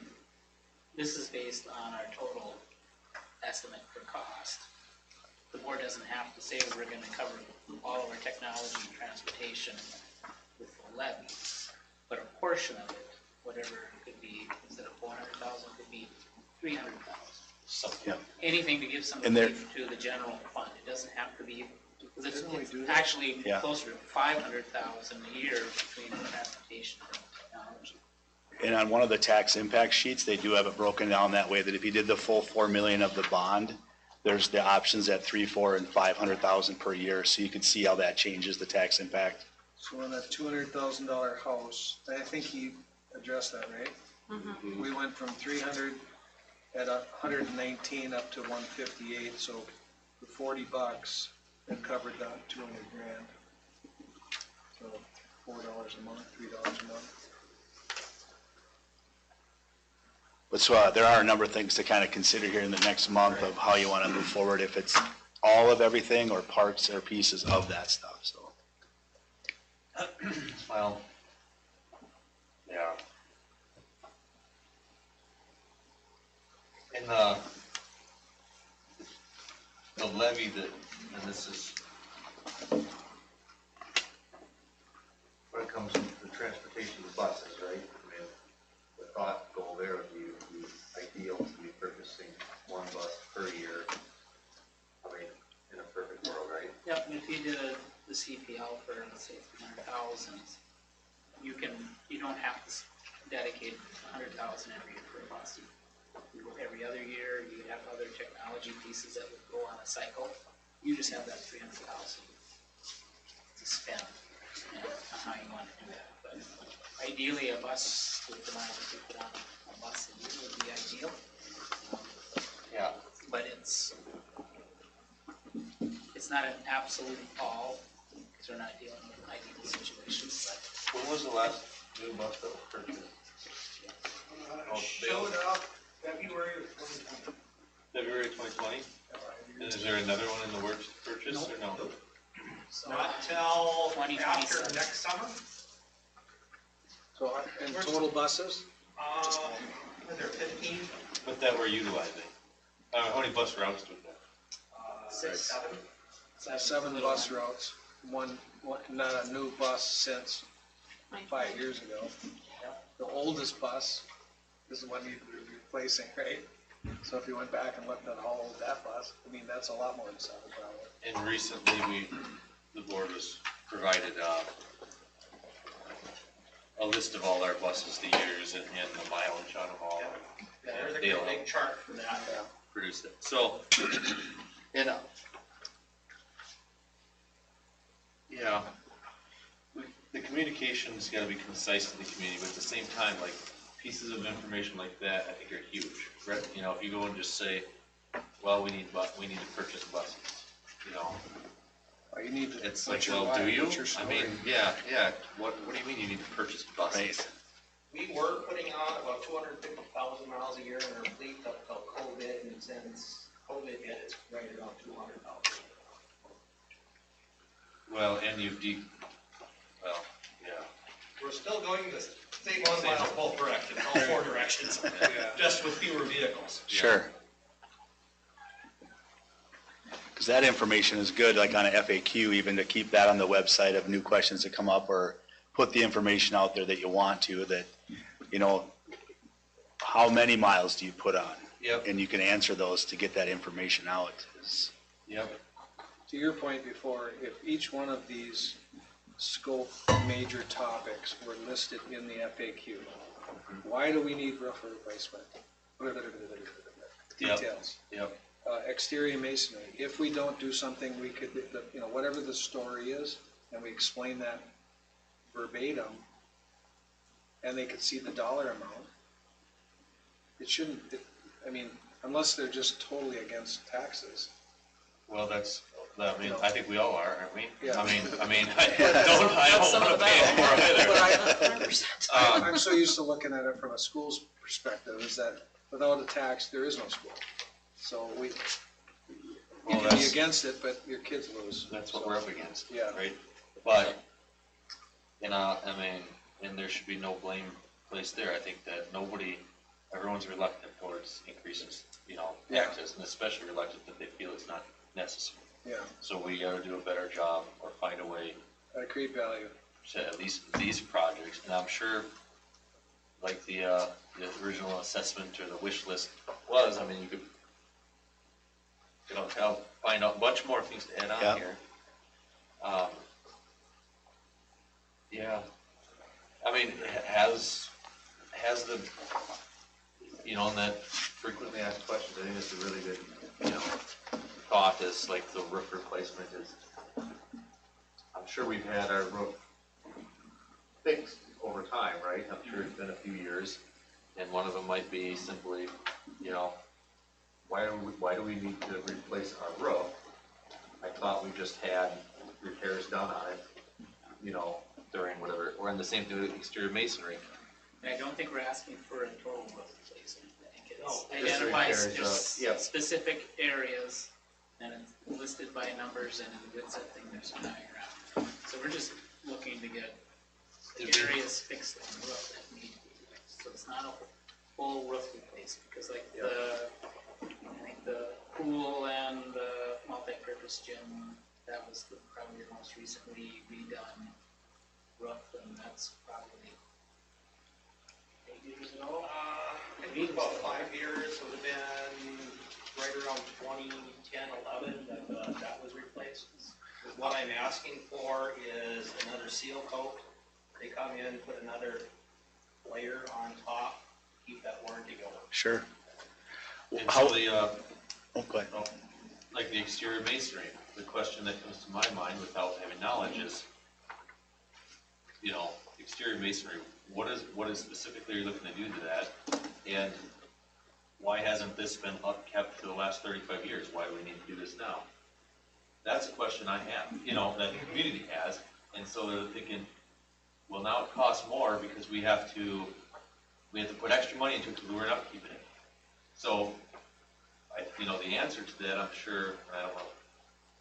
this is based on our total estimate for cost. The board doesn't have to say we're gonna cover all of our technology and transportation with the levy, but a portion of it, whatever it could be, instead of 400,000, could be 300,000. Something. Yeah. Anything to give some And there- relief to the general fund, it doesn't have to be, because Didn't we it's do that? actually Yeah. closer to 500,000 a year between the transportation and technology. And on one of the tax impact sheets, they do have it broken down that way, that if you did the full 4 million of the bond, there's the options at 3, 4, and 500,000 per year, so you can see how that changes the tax impact. So on that $200,000 house, I think he addressed that, right? We went from 300 at 119 up to 158, so the $40, it covered that 200 grand. So $4 a month, $3 a month. But so there are a number of things to kind of consider here in the next month of how you want to move forward, if it's all of everything or parts or pieces of that stuff, so. Well, yeah. In the levy that, and this is, when it comes to the transportation of buses, right? I mean, the thought goal there would be ideal to be purchasing 1 bus per year. I mean, in a perfect world, right? Yep, and if you did the CPL for, let's say, 300,000, you don't have to dedicate 100,000 every year for a bus. You go every other year, you have other technology pieces that would go on a cycle. You just have that 300,000 to spend, on how you want to do that. But ideally, a bus with the mileage we put on a bus a year would be ideal. Yeah. But it's not an absolute all, because we're not dealing with ideal situations, but. When was the last new bus that was purchased? Showed up February of 2020. February 2020? And is there another one in the works to purchase or no? So Not till 2027. after next summer. So in total buses, Were there 15? But that we're utilizing. How many bus routes do we have? 6, 7. 7 bus routes, one, not a new bus since 5 years ago. The oldest bus is the one you're replacing, right? So if you went back and looked at how old that bus, I mean, that's a lot more than 7 probably. And recently, the board was provided a list of all our buses, the years and the mileage on them all. Yeah, there's a Dale big chart for that. produced it. So, yeah, the communication's gotta be concise to the community, but at the same time, like, pieces of information like that, I think are huge. Right? You know, if you go and just say, well, we need to purchase buses, you know, You need to. it's what's like, your well, why? do you? What's your I mean, story? yeah, what do you mean you need to purchase buses? Right. We were putting on about 250,000 miles a year in our fleet up till COVID, and since COVID hit, it's right around 200,000. Well, and well, yeah. We're still going to save on miles both directions, all 4 directions, just with fewer vehicles. Sure. Because that information is good, like on a FAQ, even to keep that on the website of new questions that come up, or put the information out there that you want to, that, you know, how many miles do you put on? Yep. And you can answer those to get that information out. Yep. To your point before, if each one of these scope major topics were listed in the FAQ, why do we need roof replacement? Yep. Details. Yep. Exterior masonry, if we don't do something, we could, you know, whatever the story is, and we explain that verbatim, and they could see the dollar amount, it shouldn't, I mean, unless they're just totally against taxes. Well, I mean, I think we all are, aren't we? Yeah. I mean, I don't want to pay it more either. 100%. I'm so used to looking at it from a school's perspective, is that without a tax, there is no school. So you Well, can be that's- against it, but your kids lose. That's what So, we're up against. Yeah. Right? But, you know, I mean, and there should be no blame placed there. I think that everyone's reluctant towards increases, you know, Yeah. taxes, and especially reluctant that they feel it's not necessary. Yeah, So we gotta do a better job or find a way at a create value. to at least these projects, and I'm sure, like the original assessment or the wish list was, I mean, you could, you know, find out much more things to add Yeah. on here. Yeah, I mean, has the, you know, and that frequently asked questions, I think it's a really good, you know, thought is like the roof replacement is, I'm sure we've had our roof fixed over time, right? I'm sure it's been a few years, and one of them might be simply, you know, why do we need to replace our roof? I thought we just had repairs done on it, you know, during whatever, or in the same thing with exterior masonry. And I don't think we're asking for a total roof replacement. I think it's Just identifies repairs, just yep. specific areas, and it's listed by numbers, and in the good set thing, there's a diagram. So we're just looking to get the areas fixed on the roof that need to be fixed. So it's not a full roof replacement, because like I think the pool and the multi-purpose gym, that was probably the most recently redone roof, and that's probably 8 years ago. I think about 5 years, would have been right around 2010, 11, that was replaced. What I'm asking for is another seal coat. They come in, put another layer on top, keep that warranty going. Sure. And How, so the, oh, go ahead. like the exterior masonry, the question that comes to my mind without having knowledge is, you know, exterior masonry, what is specifically you're looking to do to that? And why hasn't this been upkept for the last 35 years? Why do we need to do this now? That's a question I have, you know, that the community has. And so they're thinking, well, now it costs more because we have to put extra money into it because we're not keeping it. So, you know, the answer to that, I'm sure, and I don't want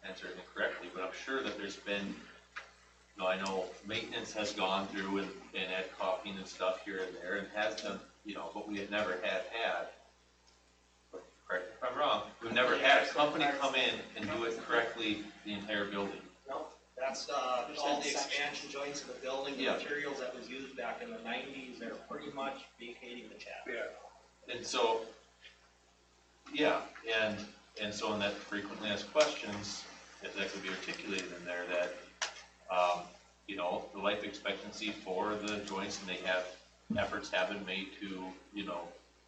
to answer it incorrectly, but I'm sure that there's been, you know, I know maintenance has gone through and had caulking and stuff here and there and has done, you know, but we had never had, correct me if I'm wrong, we've never had a company come in and do it correctly, the entire building. No, that's, all the expansion joints of the building, the Yeah. materials that was used back in the 90s, they're pretty much vacating the chassis. Yeah. And so, yeah, and so in that frequently asked questions, if that could be articulated in there that, you know, the life expectancy for the joints, and efforts have been made to, you know,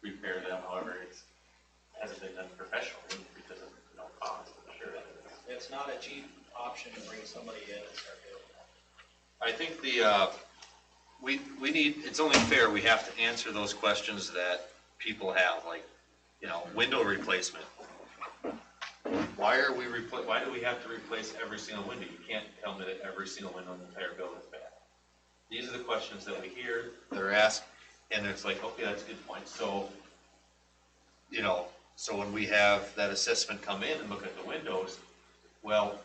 repair them, however, it hasn't been done professionally because of, you know, cost, I'm sure. It's not a cheap option to bring somebody in and start doing that. I think we need, it's only fair, we have to answer those questions that people have, like, you know, window replacement. Why do we have to replace every single window? You can't tell me that every single window in the entire building is bad. These are the questions that we hear, that are asked, and it's like, okay, that's a good point. So, you know, so when we have that assessment come in and look at the windows, well,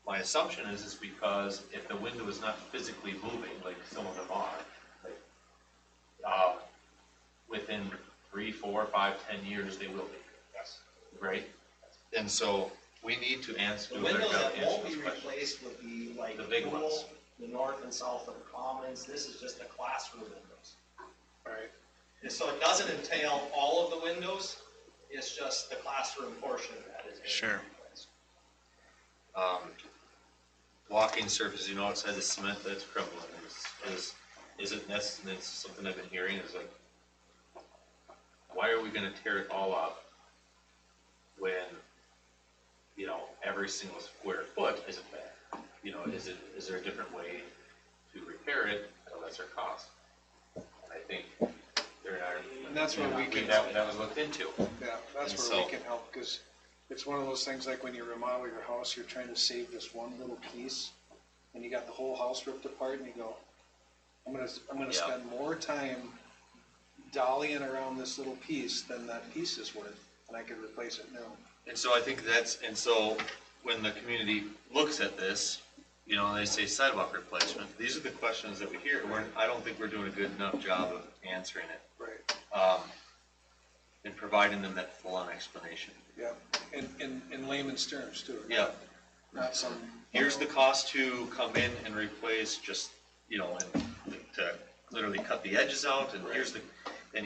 my assumption is because if the window is not physically moving, like some of them are, like, within 3, 4, 5, 10 years, they will be. Yes. Right? And so we need to answer, The do a better windows job that answering won't be those questions. replaced would be like The big the ones. pool, the north and south of the commons. This is just the classroom windows. Right. And so it doesn't entail all of the windows, it's just the classroom portion of that is. Sure. Walking surface, outside the cement that's crumbling, is it, that's something I've been hearing, is like, why are we gonna tear it all up when, every single square foot isn't bad? Is there a different way to repair it at a lesser cost? And I think there are. And that's where we can, That was looked into. yeah, that's And where we so- can help, because it's one of those things like when you remodel your house, you're trying to save this one little piece, and you got the whole house ripped apart, and you go, I'm gonna Yeah. spend more time dollying around this little piece than that piece is worth, and I could replace it new. And so I think so when the community looks at this, they say sidewalk replacement, these are the questions that we hear. I don't think we're doing a good enough job of answering it, Right. and providing them that full-on explanation. Yeah, in layman's terms too. Yeah. Not some. Here's the cost to come in and replace just, and to literally cut the edges out, and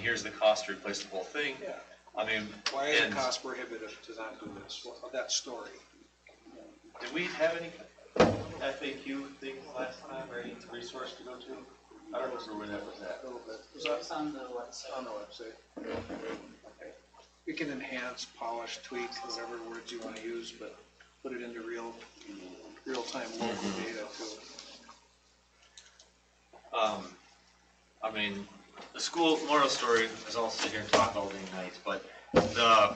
here's the cost to replace the whole thing. Yeah, I mean. why is it and cost prohibitive to not do this, that story? Did we have any FAQ things last time, or any resource to go to? I don't remember where that was at. A little bit. It's on the website. On the website. Okay. You can enhance, polish, tweak, whatever words you want to use, but put it into real-time local data too. I mean, the school moral story is I'll sit here and talk all day and night, but the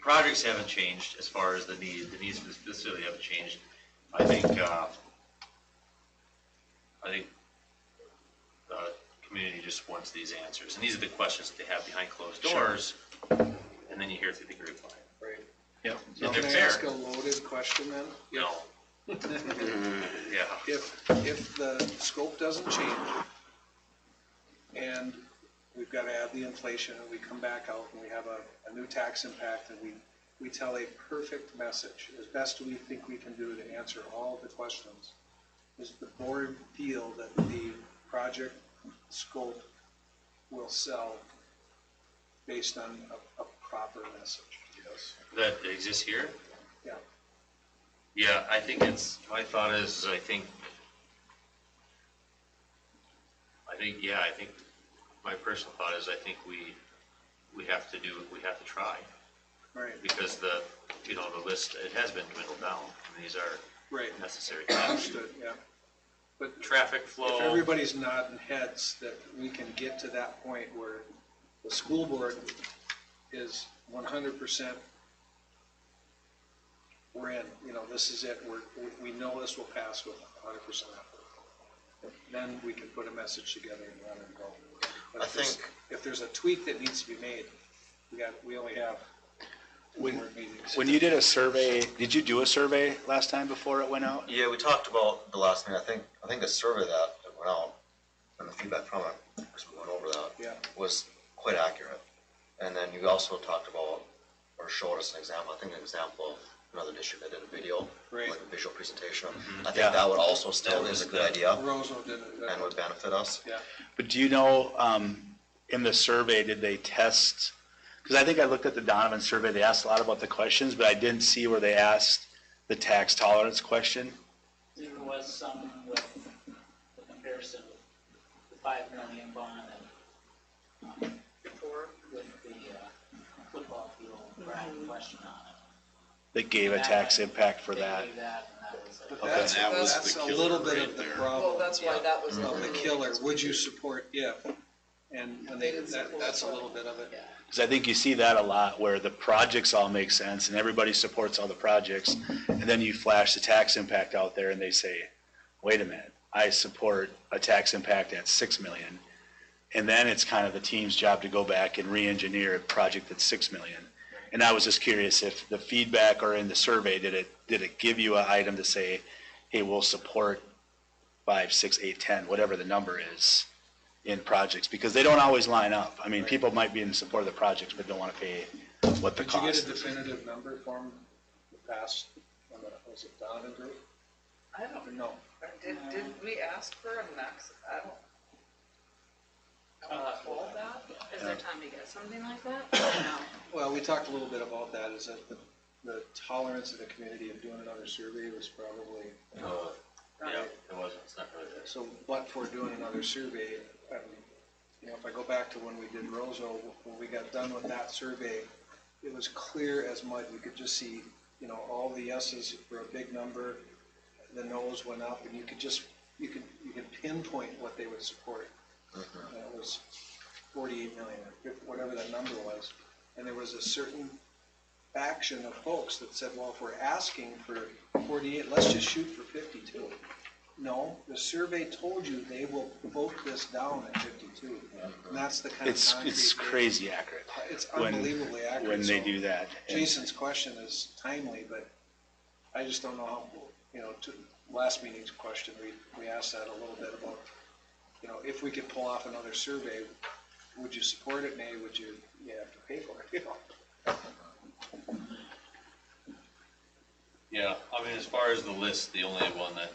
projects haven't changed as far as the needs for the facility haven't changed. I think the community just wants these answers, and these are the questions that they have behind closed doors, and then you hear through the grapevine. Right. Yep. So If can they're I fair. ask a loaded question then? No. Yeah. If the scope doesn't change, and we've got to add the inflation, and we come back out and we have a new tax impact, and we tell a perfect message, as best we think we can do to answer all the questions, does the board feel that the project scope will sell based on a proper message? Yes. That exists here? Yeah. Yeah, I think my thought is, I think my personal thought is, I think we have to try. Right. Because the list, it has been dwindled down, and these are Right. necessary tasks. Understood, yeah. But Traffic if flow, everybody's nodding heads that we can get to that point where the school board is 100%, we're in, this is it, we know this will pass with 100% effort. Then we can put a message together and let it go. But if there's a tweak that needs to be made, we only have two more meetings. When you did a survey, did you do a survey last time before it went out? Yeah, we talked about the last meeting. I think the survey that went out and the feedback from it, because we went over that, Yeah. was quite accurate. And then you also talked about, or showed us an example, I think an example of another district that did a video, Right. like a visual presentation. Mm-hmm. I think Yeah. that would also still That is a was good idea Roseau did it. and would benefit us. Yeah. But do you know, in the survey, did they test? Because I think I looked at the Donovan survey, they asked a lot about the questions, but I didn't see where they asked the tax tolerance question. There was some with the comparison with the 5 million bond and, with the, football field, Brian question on it. That gave a tax impact for They that. gave that, and that was But like. that's, that was that's the a killer little bit right of the there. problem. Well, that's why that was. Of the killer, would you support if? And when They didn't support that's a what? little bit of it. Because I think you see that a lot where the projects all make sense and everybody supports all the projects. And then you flash the tax impact out there and they say, wait a minute, I support a tax impact at 6 million. And then it's kind of the team's job to go back and re-engineer a project that's 6 million. And I was just curious if the feedback or in the survey, did it give you an item to say, hey, we'll support 5, 6, 8, 10, whatever the number is in projects, because they don't always line up. I mean, people might be in support of the projects, but don't want to pay what the Did you get cost a is. definitive number from passed, was it Donovan group? I don't, Or no? did we ask for a max, I don't. All that? Is there time to get something like that? No. Well, we talked a little bit about that, is that the tolerance of the community of doing another survey was probably, Yeah, it wasn't, it's not really there. so, but for doing another survey, if I go back to when we did Roseau, when we got done with that survey, it was clear as mud. You could just see, all the yeses were a big number, the no's went up, and you could pinpoint what they would support. And it was 48 million, or whatever that number was. And there was a certain faction of folks that said, well, if we're asking for 48, let's just shoot for 52. No, the survey told you they will vote this down at 52. And that's the kind of concrete. It's crazy accurate. It's unbelievably accurate. When they So do that. Jason's question is timely, but I just don't know how, to last meeting's question, we asked that a little bit about, if we could pull off another survey, would you support it? Nay, would you have to pay for it, Yeah, I mean, as far as the list, the only one that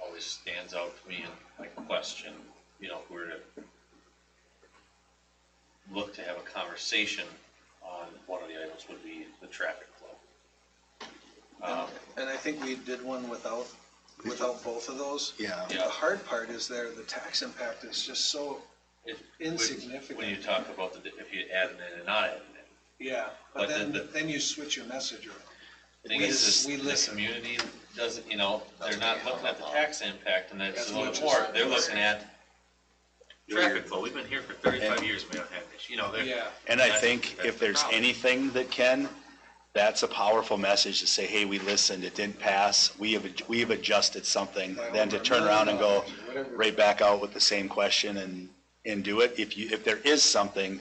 always stands out to me and my question, if we were to look to have a conversation on one of the items would be the traffic flow. And I think we did one without both of those. Yeah. The hard part is the tax impact is just so insignificant. When you talk about if you add it in and not add it in. Yeah, but But then you switch your message around. The thing is the community doesn't, they're not looking at the tax impact, and that's a little more. They're looking at traffic flow. We've been here for 35 years, we don't have this, Yeah. And I think if there's anything that that's a powerful message to say, hey, we listened, it didn't pass, we have adjusted something, then to turn around and go right back out with the same question and do it. If there is something,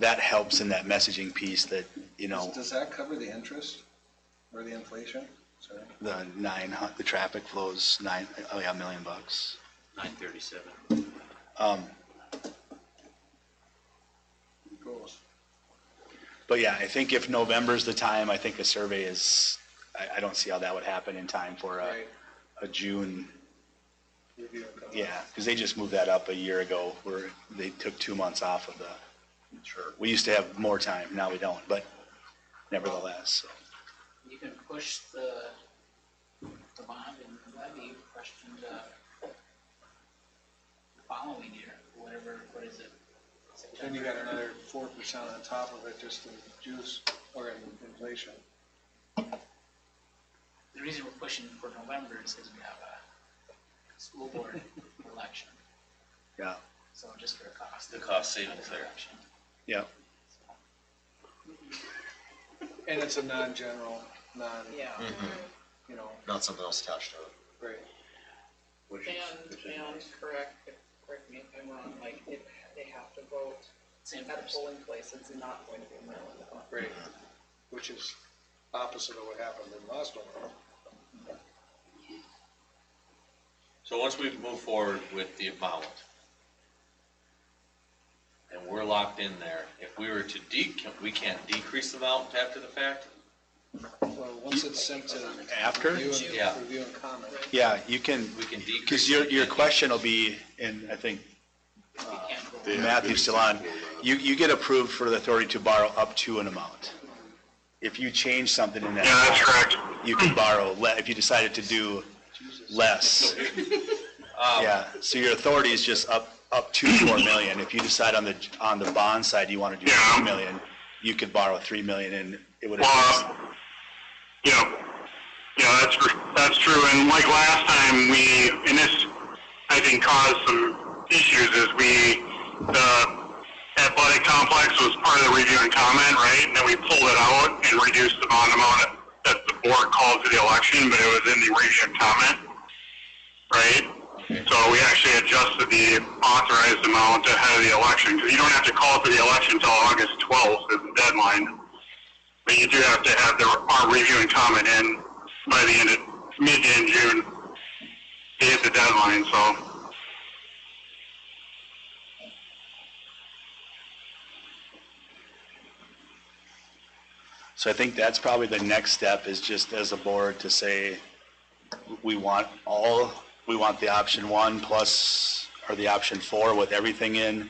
that helps in that messaging piece that, Does that cover the interest or the inflation? Sorry. the traffic flows $1 million. 937. Goes. But yeah, I think if November's the time, I think a survey is, I don't see how that would happen in time for Right. a June. Review and comment. Yeah, because they just moved that up a year ago where they took 2 months off of Sure. we used to have more time, now we don't, but nevertheless, so. You can push the bond and levy question to the following year, whatever, what is it? Then you got another 4% on top of it just in juice or in inflation. The reason we're pushing for November is because we have a school board election, Yeah, so just for The cost savings there. yeah. And it's a non-general, Yeah, Not something else attached to it. right. and correct me if I'm wrong, like, they have to vote same at a polling place, it's not going to be a mail-in ballot. Right, which is opposite of what happened in the last one. So once we move forward with the amount, and we're locked in there, if we were to we can't decrease the amount after the fact? Well, once it's sent to After? Yeah. review and comment. Yeah, you can, We can decrease. because your question will be, and I think Matthew's still on, you get approved for the authority to borrow up to an amount. If you change something in that. Yeah, that's correct. You can borrow, if you decided to do less. Yeah, so your authority is just up to 4 million. If you decide on the bond side, you want to do 3 million, you could borrow 3 million and it would. Yeah, that's true. And like last time, and this, I think, caused some issues, is the athletic complex was part of the review and comment, right? And then we pulled it out and reduced the bond amount that the board called to the election, but it was in the review and comment, right? So we actually adjusted the authorized amount ahead of the election, because you don't have to call for the election until August 12th is the deadline. But you do have to have our review and comment in by the end of mid to end June to hit the deadline, so. So I think that's probably the next step, is just as a board to say, we want the option 1 plus, or the option 4 with everything in.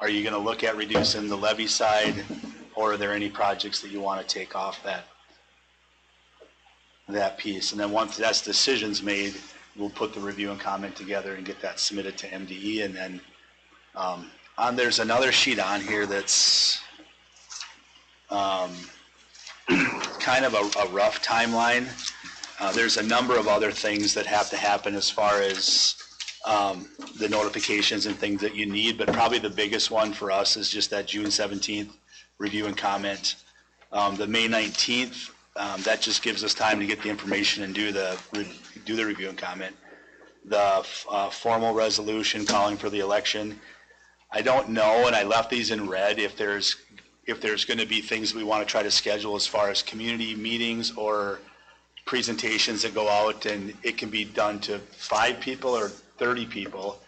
Are you gonna look at reducing the levy side, or are there any projects that you wanna take off that piece? And then once that decision's made, we'll put the review and comment together and get that submitted to MDE. And then, there's another sheet on here that's, kind of a rough timeline. There's a number of other things that have to happen as far as the notifications and things that you need, but probably the biggest one for us is just that June 17th review and comment. The May 19th, that just gives us time to get the information and do the review and comment. The formal resolution calling for the election, I don't know, and I left these in red, if there's going to be things we want to try to schedule as far as community meetings or presentations that go out, and it can be done to 5 people or 30 people,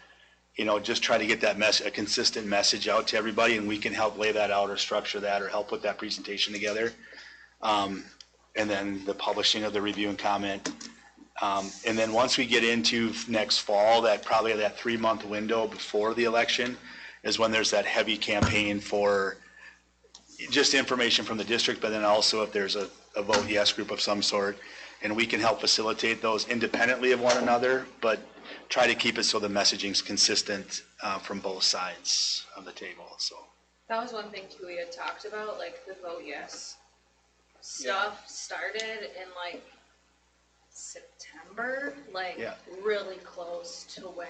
just try to get that a consistent message out to everybody, and we can help lay that out or structure that or help put that presentation together. And then the publishing of the review and comment. And then once we get into next fall, probably that 3-month window before the election is when there's that heavy campaign for just information from the district, but then also if there's a vote yes group of some sort, and we can help facilitate those independently of one another, but try to keep it so the messaging's consistent from both sides of the table. So That was one thing too we had talked about, like the vote yes stuff started in like September, really close to when.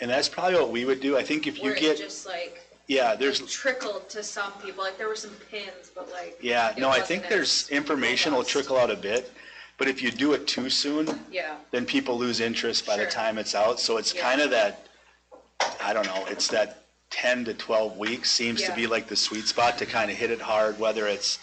And that's probably what we would do. I think if you where get it just like. Yeah, there's trickled to some people, like there were some pins, but like. Yeah, no, I think there's information will trickle out a bit, but if you do it too soon, Yeah, then people lose interest by the Sure. time it's out. So it's kind of that, I don't know, it's that 10 to 12 weeks seems to Yeah. be like the sweet spot to kind of hit it hard, whether it's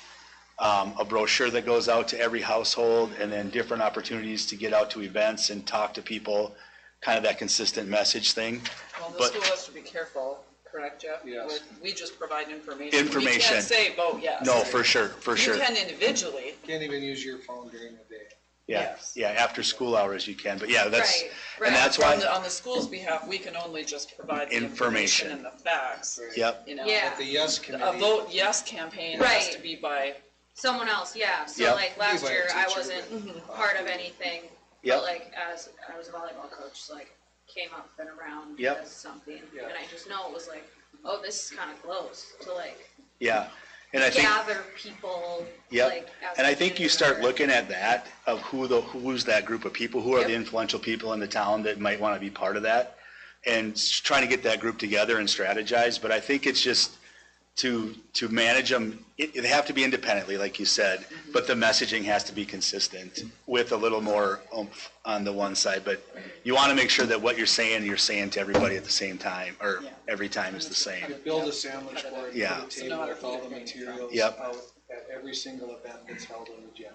a brochure that goes out to every household, and then different opportunities to get out to events and talk to people, kind of that consistent message thing. Well, the But- school has to be careful, correct, Jeff? Yes. We just provide information. We Information. can't say vote yes. No, for sure. You can individually, Can't even use your phone during the day. Yeah, Yes. yeah, after school hours you can, but yeah, that's, Right, and that's why, on the school's behalf, we can only just provide the information and the facts, yep, Yeah. But the yes A committee, vote yes campaign has Right. to be by, someone else, yeah, so Yep. like last Be by a year I teacher, wasn't part of anything, Yep. but like as I was a volleyball coach, so like came up and around Yep. as something, Yeah. and I just know it was like, oh, this is kinda close to like yeah. And I think, gather people, yep, like. as and I a think you community start member. looking at that, of who's that group of people, who are the Yep. influential people in the town that might wanna be part of that, and trying to get that group together and strategize, but I think it's just to manage them, they have to be independently, like you said, but the messaging has to be consistent with a little more oomph on the one side, but you wanna make sure that what you're saying to everybody at the same time, or every time is the same. you build a sandwich board, Yeah. put a table with all the materials Yep. out at every single event that's held in the gym.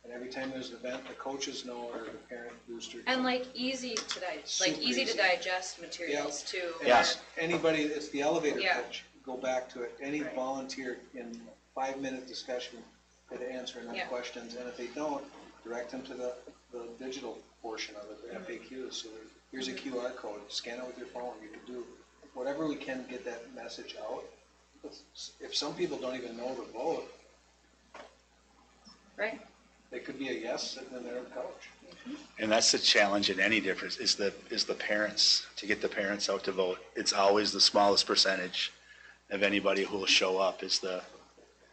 And every time there's an event, the coaches know, or the parent booster. And like easy to Super easy to easy. digest materials too. And Yes. Anybody, it's the elevator Yeah. pitch, go back to it, any Right. volunteer in 5-minute discussion could answer enough Yeah. questions, and if they don't, direct them to the digital portion of it, the Mm-hmm. FAQs, so here's a QR code, scan it with your phone, you can do whatever we can, get that message out. If some people don't even know the vote, Right, they could be a yes sitting in their couch. And that's the challenge in any difference, is the parents, to get the parents out to vote. It's always the smallest percentage of anybody who will show up is the,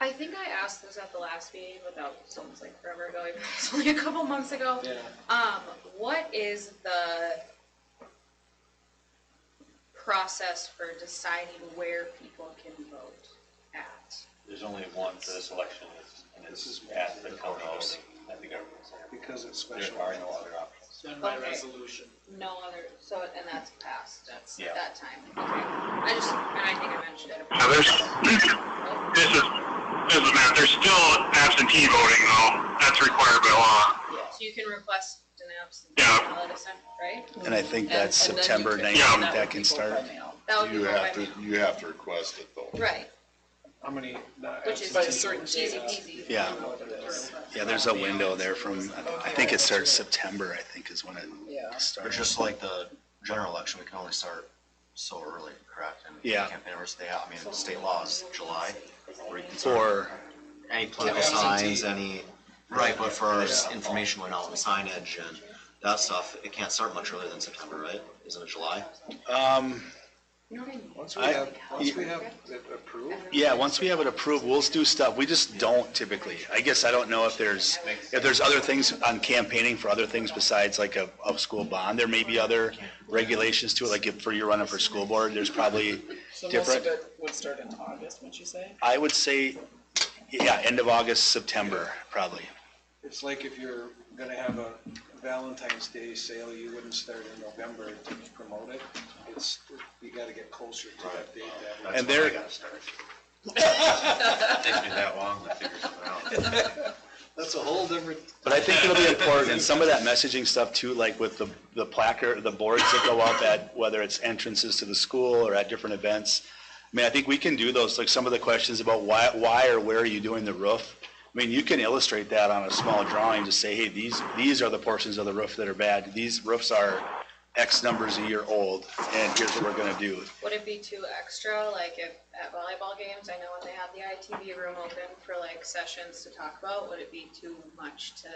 I think I asked this at the last meeting, but that was almost like forever ago, even though it's only a couple months ago. Yeah. What is the process for deciding where people can vote at? There's only one for this election, and This it's is at the county building, at the government center. Because it's There special. are no other options. it's done by Okay. resolution. No other, so, and that's passed That's, Yeah. at that time, okay. I think I mentioned it. Now there's, this is Matt, there's still absentee voting though, that's required by law. So you can request an absentee Yeah. ballot, right? and I think that's and then you September can- 19th that that would can be vote start. by mail. That would be You vote by have to, mail. you have to request it though. Right, How many? Which is By a certain easy date. peasy. Yeah. Yeah, there's a window there from, I think it starts September, I think is when it Yeah. But starts. just like the general election, we can only start so early, correct? And Yeah. campaign hours, I mean, state law is July, where you can For, any political signs, any, right, but for our information went out and signage and that stuff, it can't start much earlier than September, right? Isn't it July? Once we have it approved, yeah, once we have it approved, we'll do stuff. We just don't typically. I guess I don't know if there's other things on campaigning for other things besides like a school bond. There may be other regulations to it, like if you're running for school board, there's probably So most different. of it would start in August, wouldn't you say? I would say, yeah, end of August, September, probably. it's like if you're gonna have a Valentine's Day sale, you wouldn't start in November to promote it. You gotta get closer to that date. And there, Takes me that long to figure something out. That's a whole different. but I think it'll be important, and some of that messaging stuff too, like with the placard, the boards that go up at, whether it's entrances to the school or at different events. I mean, I think we can do those, like some of the questions about why or where are you doing the roof? I mean, you can illustrate that on a small drawing to say, hey, these are the portions of the roof that are bad. These roofs are X numbers a year old, and here's what we're gonna do. Would it be too extra, like if at volleyball games, I know when they have the ITV room open for like sessions to talk about, would it be too much to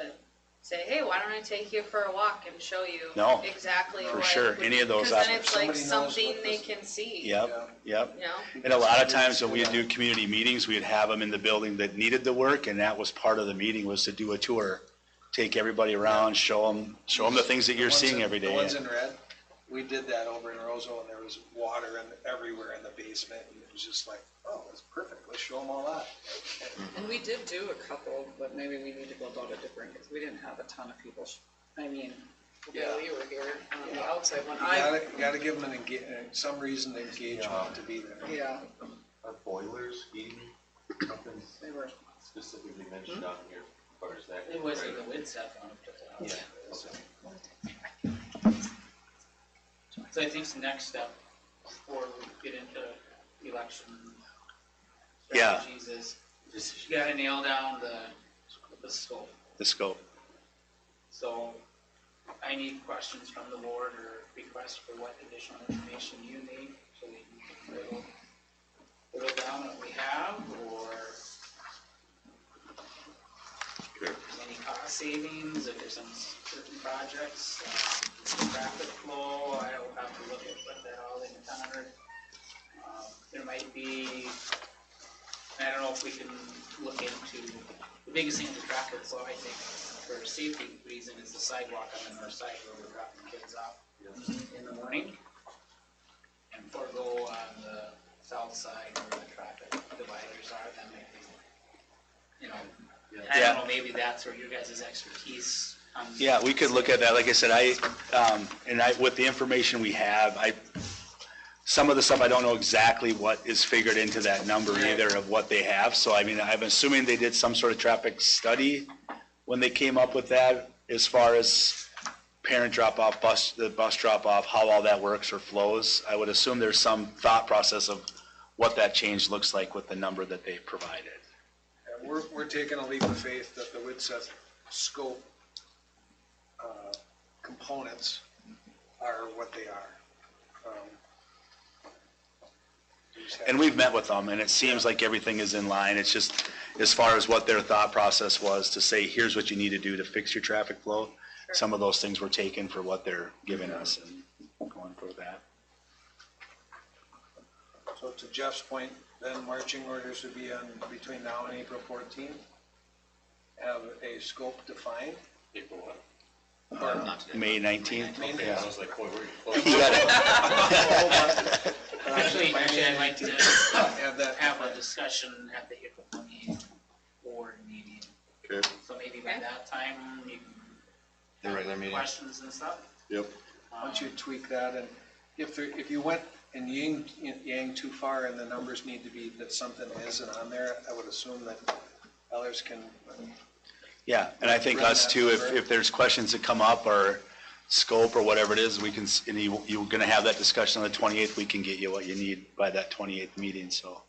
say, hey, why don't I take you for a walk and show you No, exactly for what? sure. Any of those Because then it's like Somebody knows something what they this- can see. Yep, yep. You know? And a lot of times when we do community meetings, we'd have them in the building that needed the work, and that was part of the meeting, was to do a tour. Take everybody around, show them the things that you're seeing every The day. ones in red, we did that over in Roseau, and there was water everywhere in the basement, and it was just like, oh, that's perfect, let's show them all that. And we did do a couple, but maybe we need to go about it different, because we didn't have a ton of people. I mean, Bill, you were here on the outside when You gotta give them some reason to engage want to be there. yeah, Are boilers, heating, something they were, specifically mentioned on here, or is that? It was in the wind stuff on it. Yeah, okay. So I think the next step before we get into election Yeah. strategies is you gotta nail down the scope. The scope. So I need questions from the board or requests for what additional information you need so we can whittle down what we have, or any cost savings, if there's some certain projects, traffic flow, I will have to look at what that all in under. There might be, I don't know if we can look into, the biggest thing with the traffic flow, I think, for a safety reason, is the sidewalk on the north side where we're dropping kids off in the morning, and forego on the south side where the traffic dividers are, that might be, you know, I don't know, maybe that's where your guys' expertise. Yeah, we could look at that. Like I said, with the information we have, some of the stuff, I don't know exactly what is figured into that number either of what they have. So I mean, I'm assuming they did some sort of traffic study when they came up with that, as far as parent drop-off, the bus drop-off, how all that works or flows. I would assume there's some thought process of what that change looks like with the number that they provided. And we're taking a leap of faith that the WITSEF scope components are what they are. And we've met with them, and it seems like everything is in line. It's just as far as what their thought process was to say, here's what you need to do to fix your traffic flow. Sure. Some of those things were taken for what they're giving us and going for that. So to Jeff's point, then marching orders would be on between now and April 14th. Have a scope defined. April what? Not today. May 19th? May Yeah. I was like, boy, we're close. You got it. Actually, I'd like to Have that. have a discussion at the April 28th board meeting. Okay, So maybe by that time, you The can regular meeting. questions and stuff. yep. Why don't you tweak that, and if you went and yang too far and the numbers need to be that something isn't on there, I would assume that others can. Yeah, and I think us too, if there's questions that come up or scope or whatever it is, we can, and you're gonna have that discussion on the 28th, we can get you what you need by that 28th meeting, so.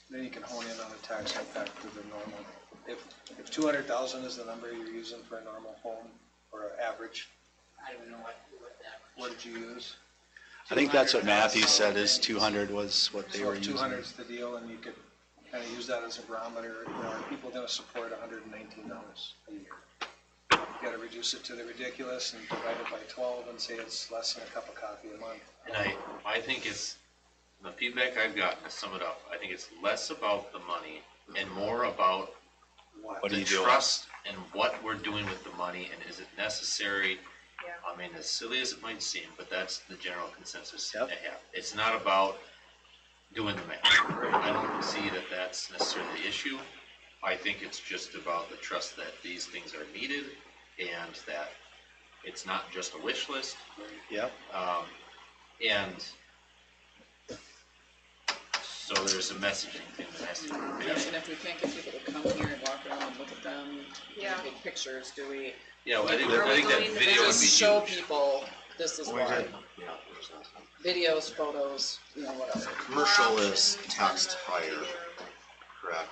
Then you can hone in on the tax impact to the normal. If 200,000 is the number you're using for a normal home or an average, I don't even know what that. what did you use? I think that's what Matthew said, is 200 was what they So were if using. 200 is the deal, and you could kind of use that as a barometer, you know, are people gonna support $119 a year? You gotta reduce it to the ridiculous and divide it by 12 and say it's less than a cup of coffee a month. And I think it's, the feedback I've gotten, to sum it up, I think it's less about the money and more about What are the you doing? trust and what we're doing with the money, and is it necessary? Yeah. I mean, as silly as it might seem, but that's the general consensus Yep. I have. It's not about doing the math. I don't see that that's necessarily the issue. I think it's just about the trust that these things are needed and that it's not just a wish list. Yep. And so there's a messaging thing that has to be And addressed. if we can't get people to come here and walk around and look at them, Yeah. take pictures, do we Yeah, well, I think Are we that doing the video would be just show huge. people, this is We why? did, yeah. Videos, photos, you know, whatever. Commercial is taxed higher, correct?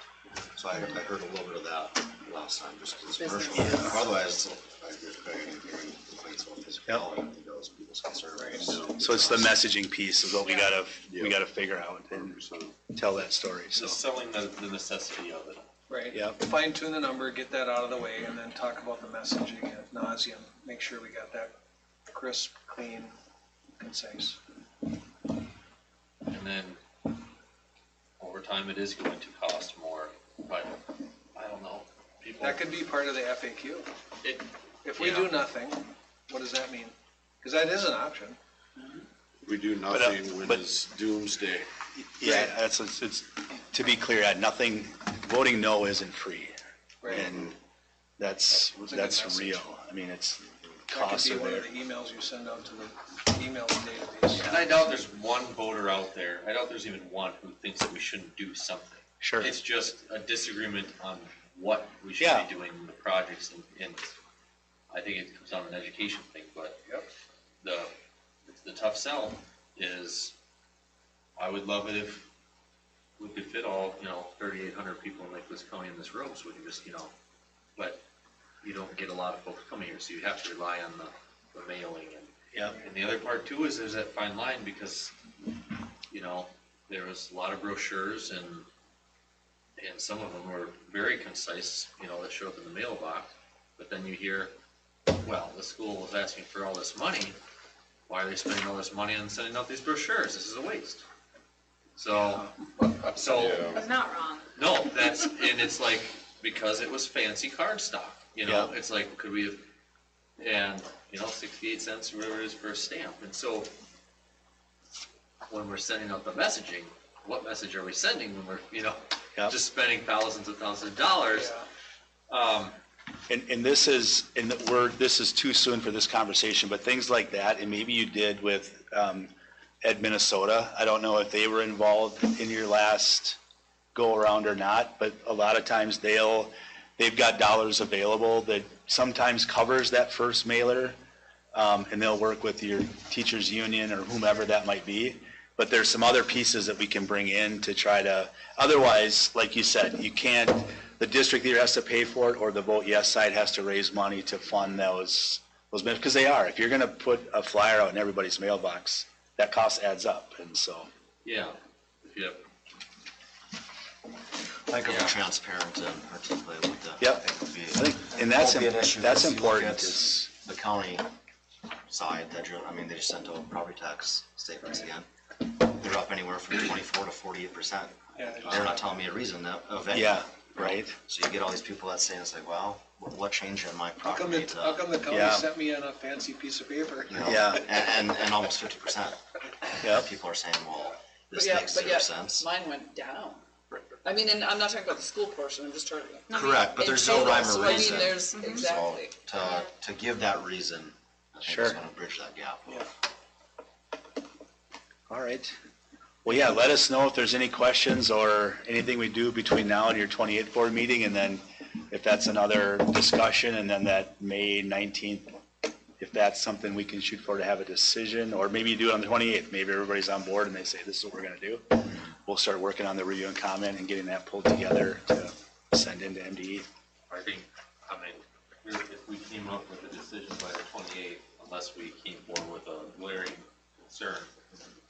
So I heard a little bit of that last time, just because it's Business. commercial. Otherwise, I agree with Craig and hearing complaints about physicality, I think that was people's concern. So it's the messaging piece is what we Yeah. gotta figure out and tell that story, so. Just selling the necessity of it. Right. Yep. Fine tune the number, get that out of the way, and then talk about the messaging ad nauseum. Make sure we got that crisp, clean, concise. And then over time, it is going to cost more, but I don't know. People, That could be part of the FAQ. it, If we Yeah. do nothing, what does that mean? Because that is an option. We do nothing when but- it's doomsday. Yeah, it's, to be clear, nothing, voting no isn't free. Right. And that's It's a good message. real. I mean, it's, That costs could are be one of there. the emails you send out to the email database. and I doubt there's one voter out there, I doubt there's even one who thinks that we shouldn't do something. Sure. It's just a disagreement on what we should Yeah. be doing in the projects, and I think it comes down to an education thing, but Yep. the tough sell is, I would love it if we could fit all, 3,800 people in Lake Louise County in this room, so we can just, but you don't get a lot of folks coming here, so you have to rely on the mailing. Yep. And the other part too is there's that fine line, because, there was a lot of brochures and some of them were very concise, that showed up in the mailbox, but then you hear, well, the school was asking for all this money, why are they spending all this money on sending out these brochures? This is a waste. So, That's not wrong. no, and it's like, because it was fancy cardstock, Yeah. it's like, could we have, and, 68 cents or whatever it is for a stamp, and so when we're sending out the messaging, what message are we sending when we're, Yep. just spending thousands of thousands of dollars? Yeah. And this is, this is too soon for this conversation, but things like that, and maybe you did with Ed Minnesota. I don't know if they were involved in your last go around or not, but a lot of times they've got dollars available that sometimes covers that first mailer, and they'll work with your teachers union or whomever that might be. But there's some other pieces that we can bring in to try to, otherwise, like you said, you can't, the district either has to pay for it or the vote yes side has to raise money to fund those because they are. If you're gonna put a flyer out in everybody's mailbox, that cost adds up, and so. Yeah, yep. I think if we're transparent and articulate what the. Yep. I think would be. I think, and that's, won't be an issue, that's because you look important, at is, The county side, they just sent out property tax statements again. They're up anywhere from 24 to 48%. Yeah, They're not telling me a reason of any. yeah, right? So you get all these people that say, it's like, well, what changed in my How come property how come the county Yeah. sent me on a fancy piece of paper? you know, Yeah. and almost 50%. Yep. People are saying, well, this But makes but 0 sense. mine went down. I mean, and I'm not talking about the school portion, I'm just talking. Correct, but in there's no total, rhyme so or I mean, reason. there's, So exactly. to give that reason, I think Sure. is gonna bridge that gap. Yeah. All right. Well, yeah, let us know if there's any questions or anything we do between now and your 28th board meeting, and then if that's another discussion, and then that May 19th, if that's something we can shoot for to have a decision, or maybe you do it on the 28th, maybe everybody's on board and they say, this is what we're gonna do. we'll start working on the review and comment and getting that pulled together to send into MDE. I think, I mean, if we came up with a decision by the 28th, unless we came forward with a glaring concern,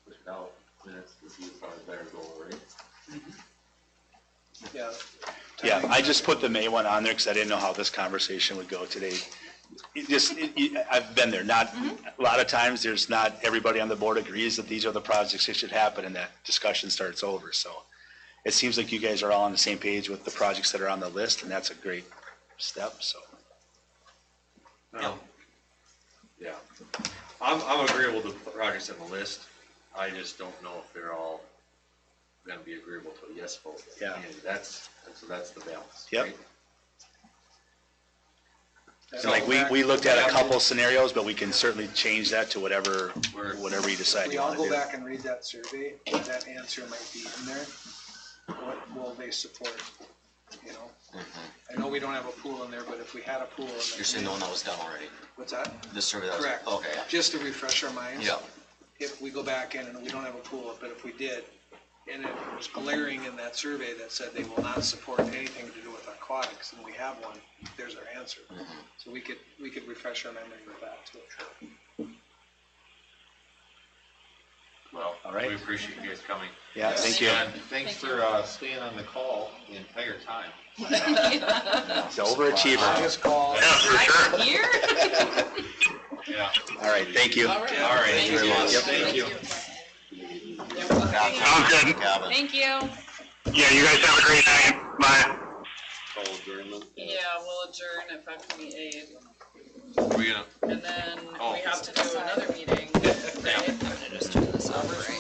push it out minutes to see if our better goal, right? Yeah. Yeah, I just put the May one on there because I didn't know how this conversation would go today. I've been there, not, a lot of times, there's not, everybody on the board agrees that these are the projects that should happen, and that discussion starts over, so. It seems like you guys are all on the same page with the projects that are on the list, and that's a great step, so. Yeah. I'm agreeable to the projects on the list. I just don't know if they're all gonna be agreeable to a yes vote. Yeah. And that's the balance. Yep. right? And like, we looked at a couple scenarios, but we can certainly change that to whatever you decide We you all want go to do. back and read that survey, that answer might be in there. What will they support, you know? I know we don't have a pool in there, but if we had a pool. You're saying the one that was done already? What's that? The survey that was? Correct. Okay. Just to refresh our minds. Yeah. If we go back in and we don't have a pool, but if we did, and it was glaring in that survey that said they will not support anything to do with aquatics, and we have one, there's our answer. So we could refresh our memory with that too. Well, All right. we appreciate you guys coming. Yeah, thank you. And thanks for staying on the call the entire time. It's an overachiever. Just call. Yeah, for sure. Here? Yeah. All right, thank you. All right. Thank you very much. Thank you. Sounds good. Gavin. Thank you. Yeah, you guys have a great night. Bye. Yeah, we'll adjourn at 5:28, Are we gonna? and then Oh. we have to do another meeting. Just turn this off, right?